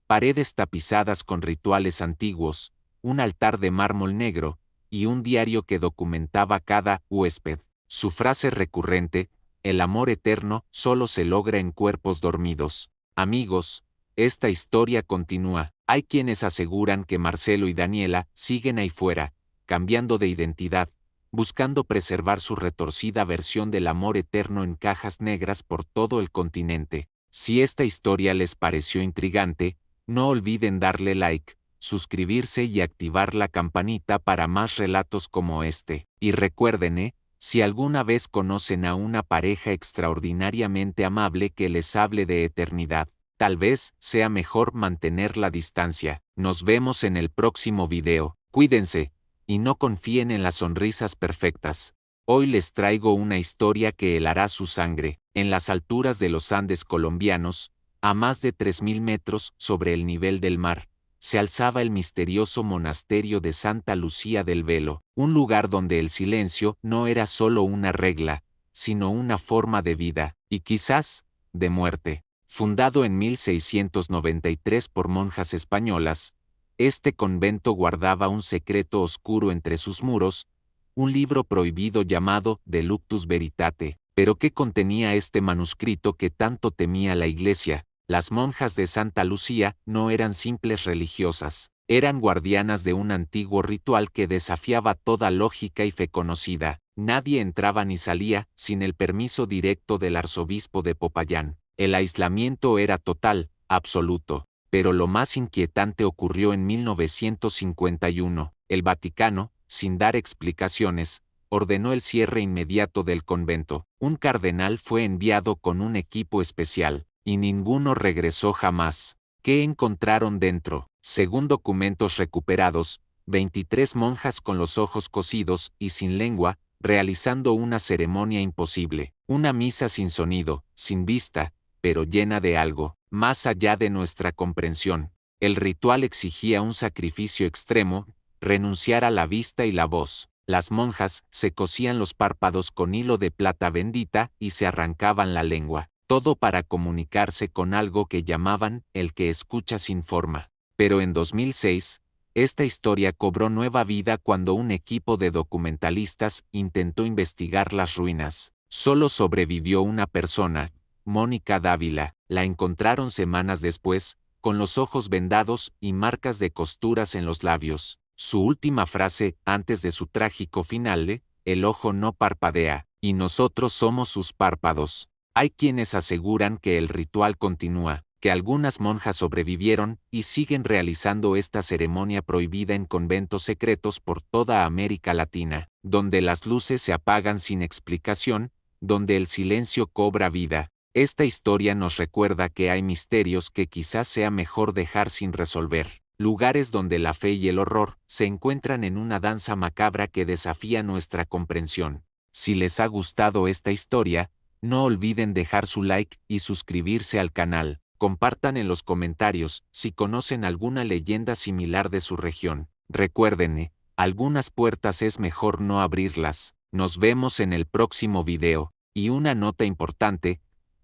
paredes tapizadas con rituales antiguos, un altar de mármol negro, y un diario que documentaba cada huésped. Su frase recurrente: el amor eterno solo se logra en cuerpos dormidos. Amigos, esta historia continúa. Hay quienes aseguran que Marcelo y Daniela siguen ahí fuera, cambiando de identidad, buscando preservar su retorcida versión del amor eterno en cajas negras por todo el continente. Si esta historia les pareció intrigante, no olviden darle like, suscribirse y activar la campanita para más relatos como este. Y recuerden, si alguna vez conocen a una pareja extraordinariamente amable que les hable de eternidad, tal vez sea mejor mantener la distancia. Nos vemos en el próximo video. Cuídense, y no confíen en las sonrisas perfectas. Hoy les traigo una historia que helará su sangre. En las alturas de los Andes colombianos, a más de 3000 metros sobre el nivel del mar, se alzaba el misterioso monasterio de Santa Lucía del Velo, un lugar donde el silencio no era solo una regla, sino una forma de vida, y quizás, de muerte. Fundado en 1693 por monjas españolas, este convento guardaba un secreto oscuro entre sus muros, un libro prohibido llamado De Luctus Veritate. Pero ¿qué contenía este manuscrito que tanto temía la Iglesia? Las monjas de Santa Lucía no eran simples religiosas, eran guardianas de un antiguo ritual que desafiaba toda lógica y fe conocida. Nadie entraba ni salía sin el permiso directo del arzobispo de Popayán. El aislamiento era total, absoluto. Pero lo más inquietante ocurrió en 1951. El Vaticano, sin dar explicaciones, ordenó el cierre inmediato del convento. Un cardenal fue enviado con un equipo especial, y ninguno regresó jamás. ¿Qué encontraron dentro? Según documentos recuperados, 23 monjas con los ojos cosidos y sin lengua, realizando una ceremonia imposible, una misa sin sonido, sin vista, pero llena de algo, más allá de nuestra comprensión. El ritual exigía un sacrificio extremo, renunciar a la vista y la voz. Las monjas se cosían los párpados con hilo de plata bendita y se arrancaban la lengua, todo para comunicarse con algo que llamaban el que escucha sin forma. Pero en 2006, esta historia cobró nueva vida cuando un equipo de documentalistas intentó investigar las ruinas. Solo sobrevivió una persona, Mónica Dávila. La encontraron semanas después, con los ojos vendados y marcas de costuras en los labios. Su última frase, antes de su trágico final, el ojo no parpadea, y nosotros somos sus párpados. Hay quienes aseguran que el ritual continúa, que algunas monjas sobrevivieron y siguen realizando esta ceremonia prohibida en conventos secretos por toda América Latina, donde las luces se apagan sin explicación, donde el silencio cobra vida. Esta historia nos recuerda que hay misterios que quizás sea mejor dejar sin resolver, lugares donde la fe y el horror se encuentran en una danza macabra que desafía nuestra comprensión. Si les ha gustado esta historia, no olviden dejar su like y suscribirse al canal. Compartan en los comentarios si conocen alguna leyenda similar de su región. Recuerden, algunas puertas es mejor no abrirlas. Nos vemos en el próximo video. Y una nota importante,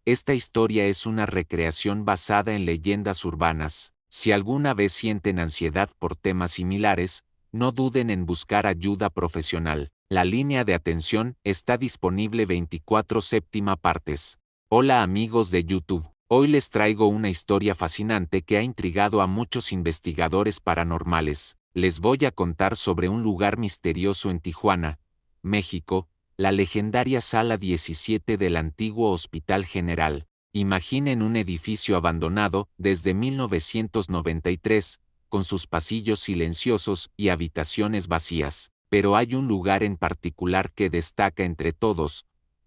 esta historia es una recreación basada en leyendas urbanas. Si alguna vez sienten ansiedad por temas similares, no duden en buscar ayuda profesional. La línea de atención está disponible 24/7 partes. Hola amigos de YouTube. Hoy les traigo una historia fascinante que ha intrigado a muchos investigadores paranormales. Les voy a contar sobre un lugar misterioso en Tijuana, México, la legendaria Sala 17 del antiguo Hospital General. Imaginen un edificio abandonado desde 1993, con sus pasillos silenciosos y habitaciones vacías. Pero hay un lugar en particular que destaca entre todos,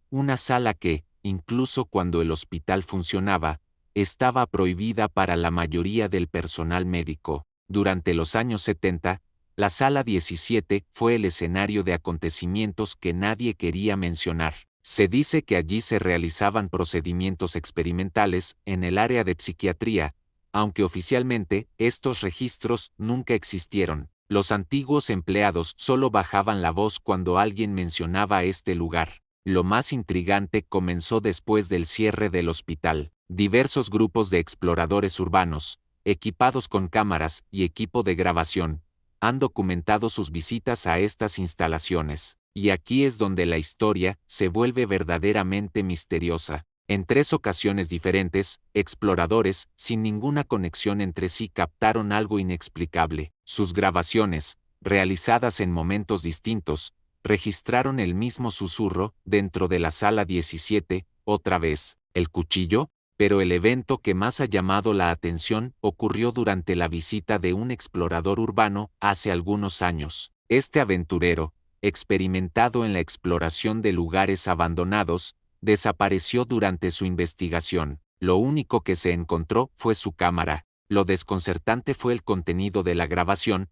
una sala que, incluso cuando el hospital funcionaba, estaba prohibida para la mayoría del personal médico. Durante los años 70, la Sala 17 fue el escenario de acontecimientos que nadie quería mencionar. Se dice que allí se realizaban procedimientos experimentales en el área de psiquiatría, aunque oficialmente estos registros nunca existieron. Los antiguos empleados solo bajaban la voz cuando alguien mencionaba este lugar. Lo más intrigante comenzó después del cierre del hospital. Diversos grupos de exploradores urbanos, equipados con cámaras y equipo de grabación, han documentado sus visitas a estas instalaciones. Y aquí es donde la historia se vuelve verdaderamente misteriosa. En 3 ocasiones diferentes, exploradores, sin ninguna conexión entre sí, captaron algo inexplicable. Sus grabaciones, realizadas en momentos distintos, registraron el mismo susurro dentro de la sala 17, otra vez, ¿el cuchillo? Pero el evento que más ha llamado la atención ocurrió durante la visita de un explorador urbano hace algunos años. Este aventurero, experimentado en la exploración de lugares abandonados, desapareció durante su investigación. Lo único que se encontró fue su cámara. Lo desconcertante fue el contenido de la grabación.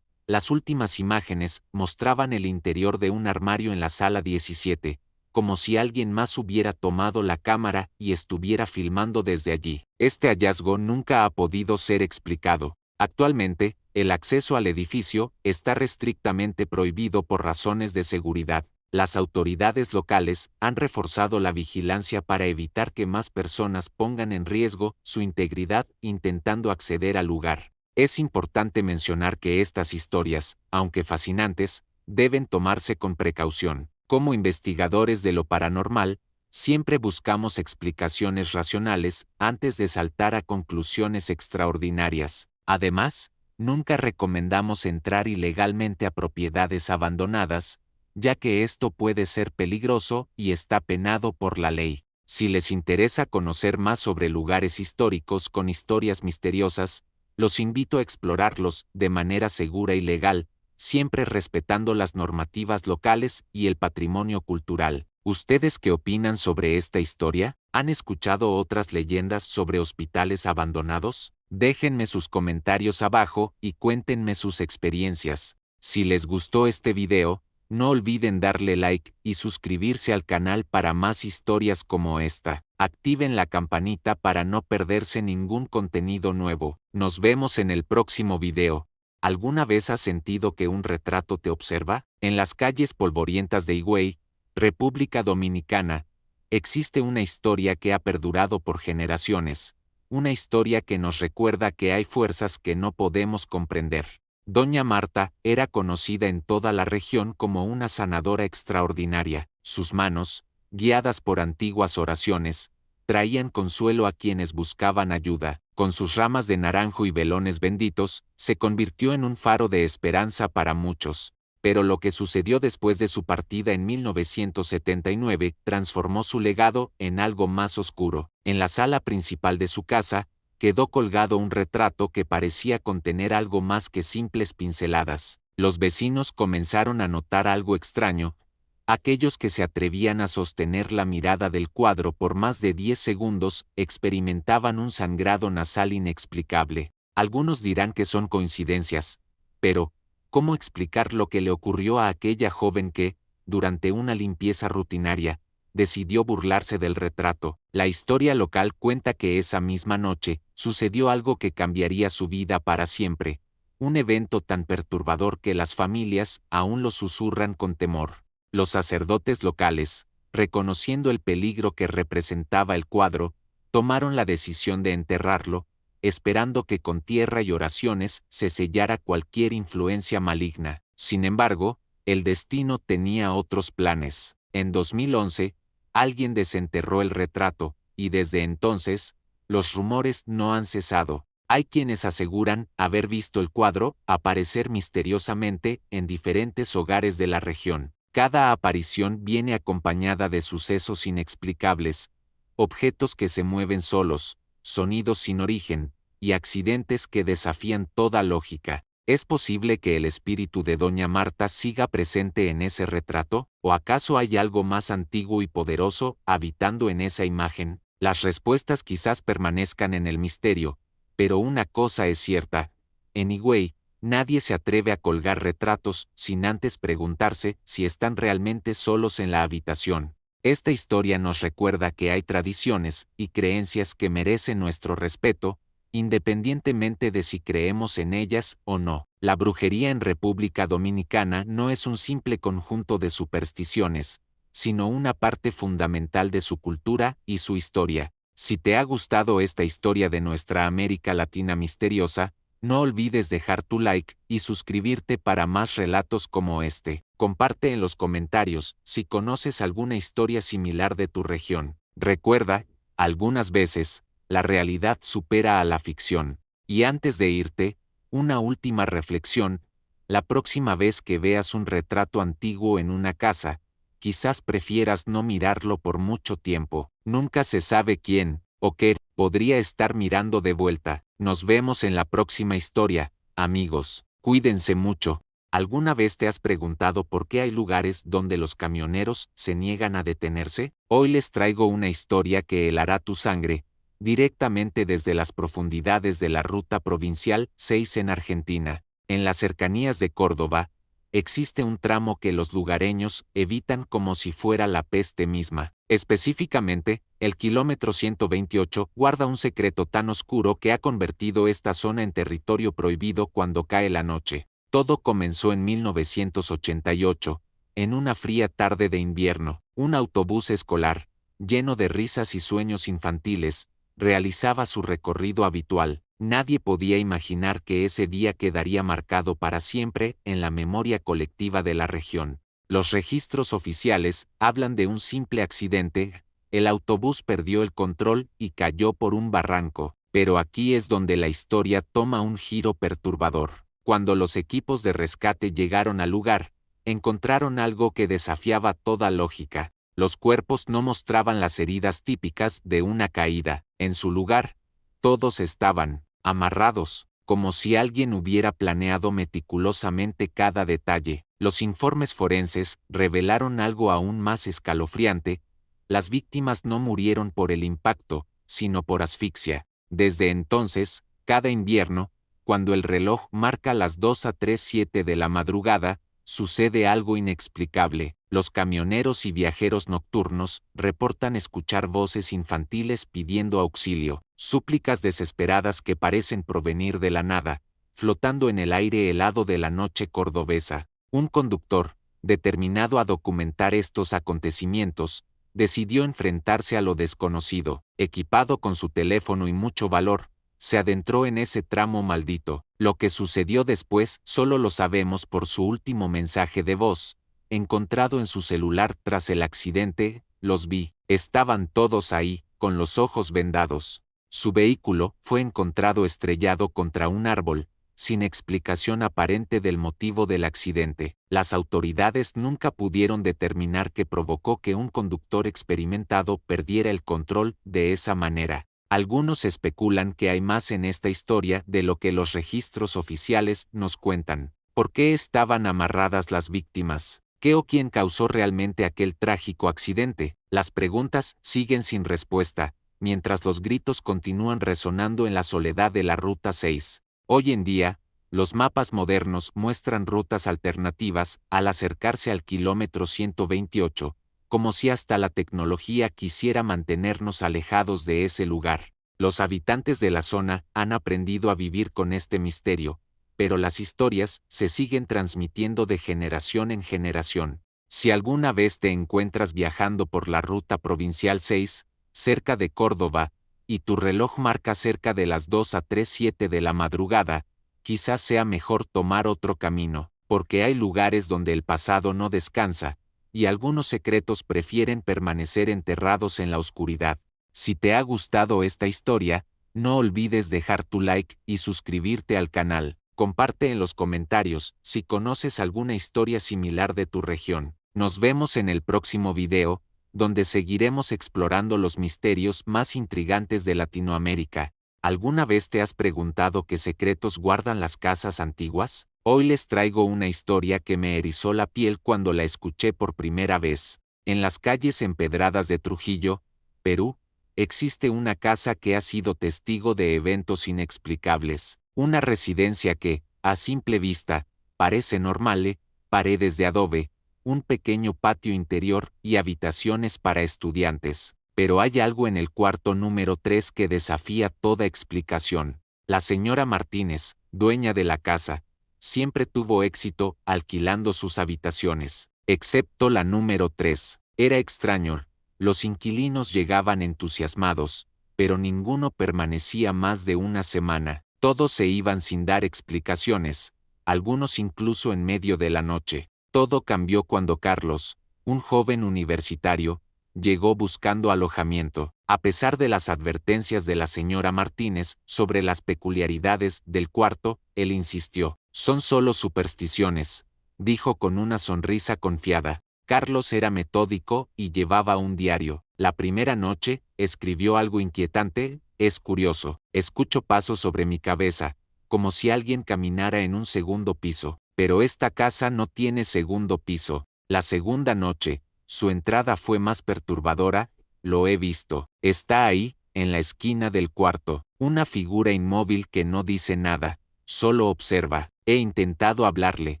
Las últimas imágenes mostraban el interior de un armario en la sala 17, como si alguien más hubiera tomado la cámara y estuviera filmando desde allí. Este hallazgo nunca ha podido ser explicado. Actualmente, el acceso al edificio está estrictamente prohibido por razones de seguridad. Las autoridades locales han reforzado la vigilancia para evitar que más personas pongan en riesgo su integridad intentando acceder al lugar. Es importante mencionar que estas historias, aunque fascinantes, deben tomarse con precaución. Como investigadores de lo paranormal, siempre buscamos explicaciones racionales antes de saltar a conclusiones extraordinarias. Además, nunca recomendamos entrar ilegalmente a propiedades abandonadas, ya que esto puede ser peligroso y está penado por la ley. Si les interesa conocer más sobre lugares históricos con historias misteriosas, los invito a explorarlos de manera segura y legal, siempre respetando las normativas locales y el patrimonio cultural. ¿Ustedes qué opinan sobre esta historia? ¿Han escuchado otras leyendas sobre hospitales abandonados? Déjenme sus comentarios abajo y cuéntenme sus experiencias. Si les gustó este video, no olviden darle like y suscribirse al canal para más historias como esta. Activen la campanita para no perderse ningún contenido nuevo. Nos vemos en el próximo video. ¿Alguna vez has sentido que un retrato te observa? En las calles polvorientas de Higüey, República Dominicana, existe una historia que ha perdurado por generaciones. Una historia que nos recuerda que hay fuerzas que no podemos comprender. Doña Marta era conocida en toda la región como una sanadora extraordinaria. Sus manos, guiadas por antiguas oraciones, traían consuelo a quienes buscaban ayuda. Con sus ramas de naranjo y velones benditos, se convirtió en un faro de esperanza para muchos. Pero lo que sucedió después de su partida en 1979 transformó su legado en algo más oscuro. En la sala principal de su casa, quedó colgado un retrato que parecía contener algo más que simples pinceladas. Los vecinos comenzaron a notar algo extraño. Aquellos que se atrevían a sostener la mirada del cuadro por más de 10 segundos experimentaban un sangrado nasal inexplicable. Algunos dirán que son coincidencias, pero ¿cómo explicar lo que le ocurrió a aquella joven que, durante una limpieza rutinaria, decidió burlarse del retrato? La historia local cuenta que esa misma noche sucedió algo que cambiaría su vida para siempre, un evento tan perturbador que las familias aún lo susurran con temor. Los sacerdotes locales, reconociendo el peligro que representaba el cuadro, tomaron la decisión de enterrarlo, esperando que con tierra y oraciones se sellara cualquier influencia maligna. Sin embargo, el destino tenía otros planes. En 2011, alguien desenterró el retrato, y desde entonces, los rumores no han cesado. Hay quienes aseguran haber visto el cuadro aparecer misteriosamente en diferentes hogares de la región. Cada aparición viene acompañada de sucesos inexplicables, objetos que se mueven solos, sonidos sin origen, y accidentes que desafían toda lógica. ¿Es posible que el espíritu de Doña Marta siga presente en ese retrato? ¿O acaso hay algo más antiguo y poderoso habitando en esa imagen? Las respuestas quizás permanezcan en el misterio, pero una cosa es cierta: en Higüey, nadie se atreve a colgar retratos sin antes preguntarse si están realmente solos en la habitación. Esta historia nos recuerda que hay tradiciones y creencias que merecen nuestro respeto, independientemente de si creemos en ellas o no. La brujería en República Dominicana no es un simple conjunto de supersticiones, sino una parte fundamental de su cultura y su historia. Si te ha gustado esta historia de nuestra América Latina misteriosa, no olvides dejar tu like y suscribirte para más relatos como este. Comparte en los comentarios si conoces alguna historia similar de tu región. Recuerda Algunas veces, la realidad supera a la ficción. Y antes de irte, una última reflexión: la próxima vez que veas un retrato antiguo en una casa, quizás prefieras no mirarlo por mucho tiempo. Nunca se sabe quién, o qué, podría estar mirando de vuelta. Nos vemos en la próxima historia, amigos. Cuídense mucho. ¿Alguna vez te has preguntado por qué hay lugares donde los camioneros se niegan a detenerse? Hoy les traigo una historia que helará tu sangre, directamente desde las profundidades de la Ruta Provincial 6 en Argentina. En las cercanías de Córdoba, existe un tramo que los lugareños evitan como si fuera la peste misma. Específicamente, el kilómetro 128 guarda un secreto tan oscuro que ha convertido esta zona en territorio prohibido cuando cae la noche. Todo comenzó en 1988, en una fría tarde de invierno. Un autobús escolar, lleno de risas y sueños infantiles, realizaba su recorrido habitual. Nadie podía imaginar que ese día quedaría marcado para siempre en la memoria colectiva de la región. Los registros oficiales hablan de un simple accidente: el autobús perdió el control y cayó por un barranco. Pero aquí es donde la historia toma un giro perturbador. Cuando los equipos de rescate llegaron al lugar, encontraron algo que desafiaba toda lógica. Los cuerpos no mostraban las heridas típicas de una caída. En su lugar, todos estaban amarrados, como si alguien hubiera planeado meticulosamente cada detalle. Los informes forenses revelaron algo aún más escalofriante: las víctimas no murieron por el impacto, sino por asfixia. Desde entonces, cada invierno, cuando el reloj marca las 2:37 de la madrugada, sucede algo inexplicable. Los camioneros y viajeros nocturnos reportan escuchar voces infantiles pidiendo auxilio, súplicas desesperadas que parecen provenir de la nada, flotando en el aire helado de la noche cordobesa. Un conductor, determinado a documentar estos acontecimientos, decidió enfrentarse a lo desconocido. Equipado con su teléfono y mucho valor, se adentró en ese tramo maldito. Lo que sucedió después solo lo sabemos por su último mensaje de voz, encontrado en su celular tras el accidente: los vi. Estaban todos ahí, con los ojos vendados. Su vehículo fue encontrado estrellado contra un árbol, sin explicación aparente del motivo del accidente. Las autoridades nunca pudieron determinar qué provocó que un conductor experimentado perdiera el control de esa manera. Algunos especulan que hay más en esta historia de lo que los registros oficiales nos cuentan. ¿Por qué estaban amarradas las víctimas? ¿Qué o quién causó realmente aquel trágico accidente? Las preguntas siguen sin respuesta, mientras los gritos continúan resonando en la soledad de la Ruta 6. Hoy en día, los mapas modernos muestran rutas alternativas al acercarse al kilómetro 128, como si hasta la tecnología quisiera mantenernos alejados de ese lugar. Los habitantes de la zona han aprendido a vivir con este misterio, pero las historias se siguen transmitiendo de generación en generación. Si alguna vez te encuentras viajando por la Ruta Provincial 6, cerca de Córdoba, y tu reloj marca cerca de las 2:37 de la madrugada, quizás sea mejor tomar otro camino, porque hay lugares donde el pasado no descansa, y algunos secretos prefieren permanecer enterrados en la oscuridad. Si te ha gustado esta historia, no olvides dejar tu like y suscribirte al canal. Comparte en los comentarios si conoces alguna historia similar de tu región. Nos vemos en el próximo video, donde seguiremos explorando los misterios más intrigantes de Latinoamérica. ¿Alguna vez te has preguntado qué secretos guardan las casas antiguas? Hoy les traigo una historia que me erizó la piel cuando la escuché por primera vez. En las calles empedradas de Trujillo, Perú, existe una casa que ha sido testigo de eventos inexplicables. Una residencia que, a simple vista, parece normal: paredes de adobe, un pequeño patio interior y habitaciones para estudiantes. Pero hay algo en el cuarto número 3 que desafía toda explicación. La señora Martínez, dueña de la casa, siempre tuvo éxito alquilando sus habitaciones, excepto la número 3. Era extraño: los inquilinos llegaban entusiasmados, pero ninguno permanecía más de una semana. Todos se iban sin dar explicaciones, algunos incluso en medio de la noche. Todo cambió cuando Carlos, un joven universitario, llegó buscando alojamiento. A pesar de las advertencias de la señora Martínez sobre las peculiaridades del cuarto, él insistió. Son solo supersticiones, dijo con una sonrisa confiada. Carlos era metódico y llevaba un diario. La primera noche, escribió algo inquietante. Es curioso, escucho pasos sobre mi cabeza, como si alguien caminara en un segundo piso. Pero esta casa no tiene segundo piso. La segunda noche, su entrada fue más perturbadora. Lo he visto. Está ahí, en la esquina del cuarto, una figura inmóvil que no dice nada, solo observa. He intentado hablarle,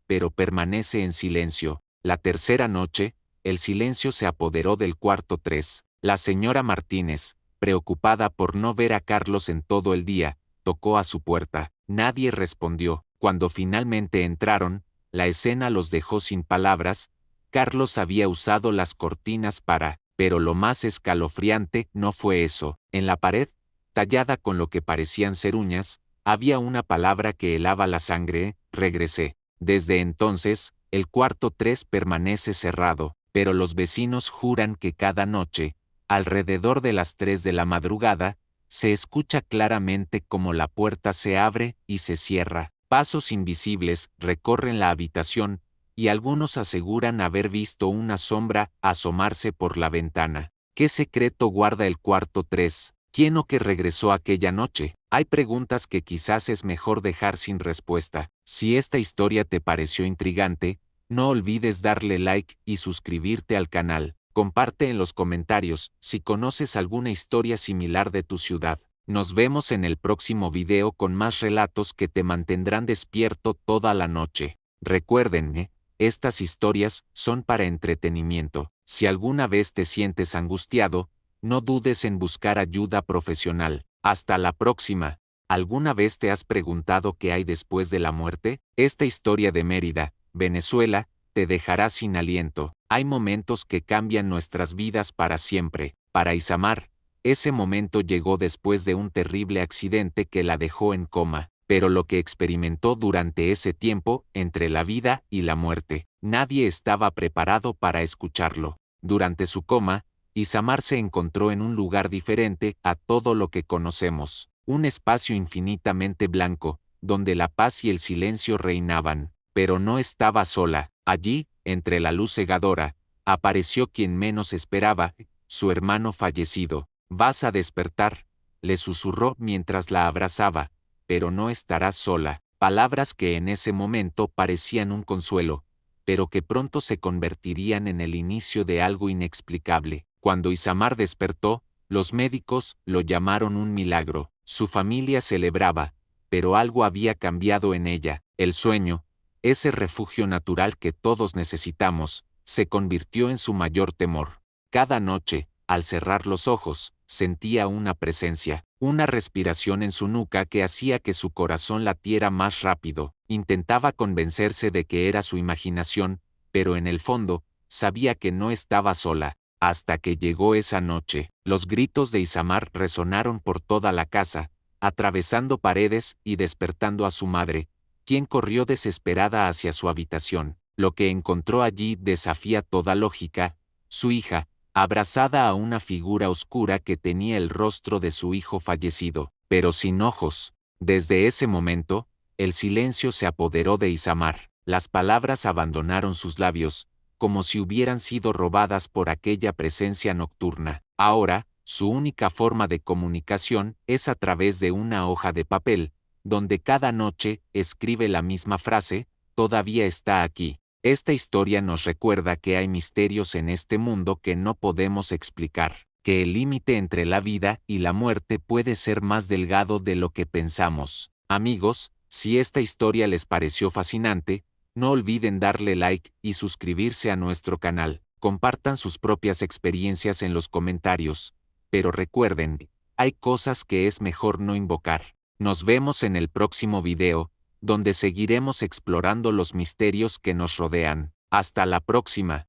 pero permanece en silencio. La tercera noche, el silencio se apoderó del cuarto 3. La señora Martínez, preocupada por no ver a Carlos en todo el día, tocó a su puerta. Nadie respondió. Cuando finalmente entraron, la escena los dejó sin palabras. Carlos había usado las cortinas pero lo más escalofriante no fue eso. En la pared, tallada con lo que parecían ser uñas, había una palabra que helaba la sangre. Regresé. Desde entonces, el cuarto 3 permanece cerrado, pero los vecinos juran que cada noche, alrededor de las 3 de la madrugada, se escucha claramente cómo la puerta se abre y se cierra. Pasos invisibles recorren la habitación, y algunos aseguran haber visto una sombra asomarse por la ventana. ¿Qué secreto guarda el cuarto 3? ¿Quién o qué regresó aquella noche? Hay preguntas que quizás es mejor dejar sin respuesta. Si esta historia te pareció intrigante, no olvides darle like y suscribirte al canal. Comparte en los comentarios si conoces alguna historia similar de tu ciudad. Nos vemos en el próximo video con más relatos que te mantendrán despierto toda la noche. Recuerden, estas historias son para entretenimiento. Si alguna vez te sientes angustiado, no dudes en buscar ayuda profesional. Hasta la próxima. ¿Alguna vez te has preguntado qué hay después de la muerte? Esta historia de Mérida, Venezuela, te dejará sin aliento. Hay momentos que cambian nuestras vidas para siempre. Para Isamar, ese momento llegó después de un terrible accidente que la dejó en coma. Pero lo que experimentó durante ese tiempo, entre la vida y la muerte, nadie estaba preparado para escucharlo. Durante su coma, Isamar se encontró en un lugar diferente a todo lo que conocemos, un espacio infinitamente blanco, donde la paz y el silencio reinaban. Pero no estaba sola. Allí, entre la luz cegadora, apareció quien menos esperaba, su hermano fallecido. «Vas a despertar», le susurró mientras la abrazaba, «pero no estarás sola». Palabras que en ese momento parecían un consuelo, pero que pronto se convertirían en el inicio de algo inexplicable. Cuando Isamar despertó, los médicos lo llamaron un milagro. Su familia celebraba, pero algo había cambiado en ella. El sueño, ese refugio natural que todos necesitamos, se convirtió en su mayor temor. Cada noche, al cerrar los ojos, sentía una presencia, una respiración en su nuca que hacía que su corazón latiera más rápido. Intentaba convencerse de que era su imaginación, pero en el fondo, sabía que no estaba sola. Hasta que llegó esa noche, los gritos de Isamar resonaron por toda la casa, atravesando paredes y despertando a su madre, quien corrió desesperada hacia su habitación. Lo que encontró allí desafía toda lógica. Su hija, abrazada a una figura oscura que tenía el rostro de su hijo fallecido, pero sin ojos. Desde ese momento, el silencio se apoderó de Isamar. Las palabras abandonaron sus labios, como si hubieran sido robadas por aquella presencia nocturna. Ahora, su única forma de comunicación es a través de una hoja de papel, donde cada noche escribe la misma frase: «Todavía está aquí». Esta historia nos recuerda que hay misterios en este mundo que no podemos explicar, que el límite entre la vida y la muerte puede ser más delgado de lo que pensamos. Amigos, si esta historia les pareció fascinante, no olviden darle like y suscribirse a nuestro canal. Compartan sus propias experiencias en los comentarios, pero recuerden, hay cosas que es mejor no invocar. Nos vemos en el próximo video, donde seguiremos explorando los misterios que nos rodean. Hasta la próxima.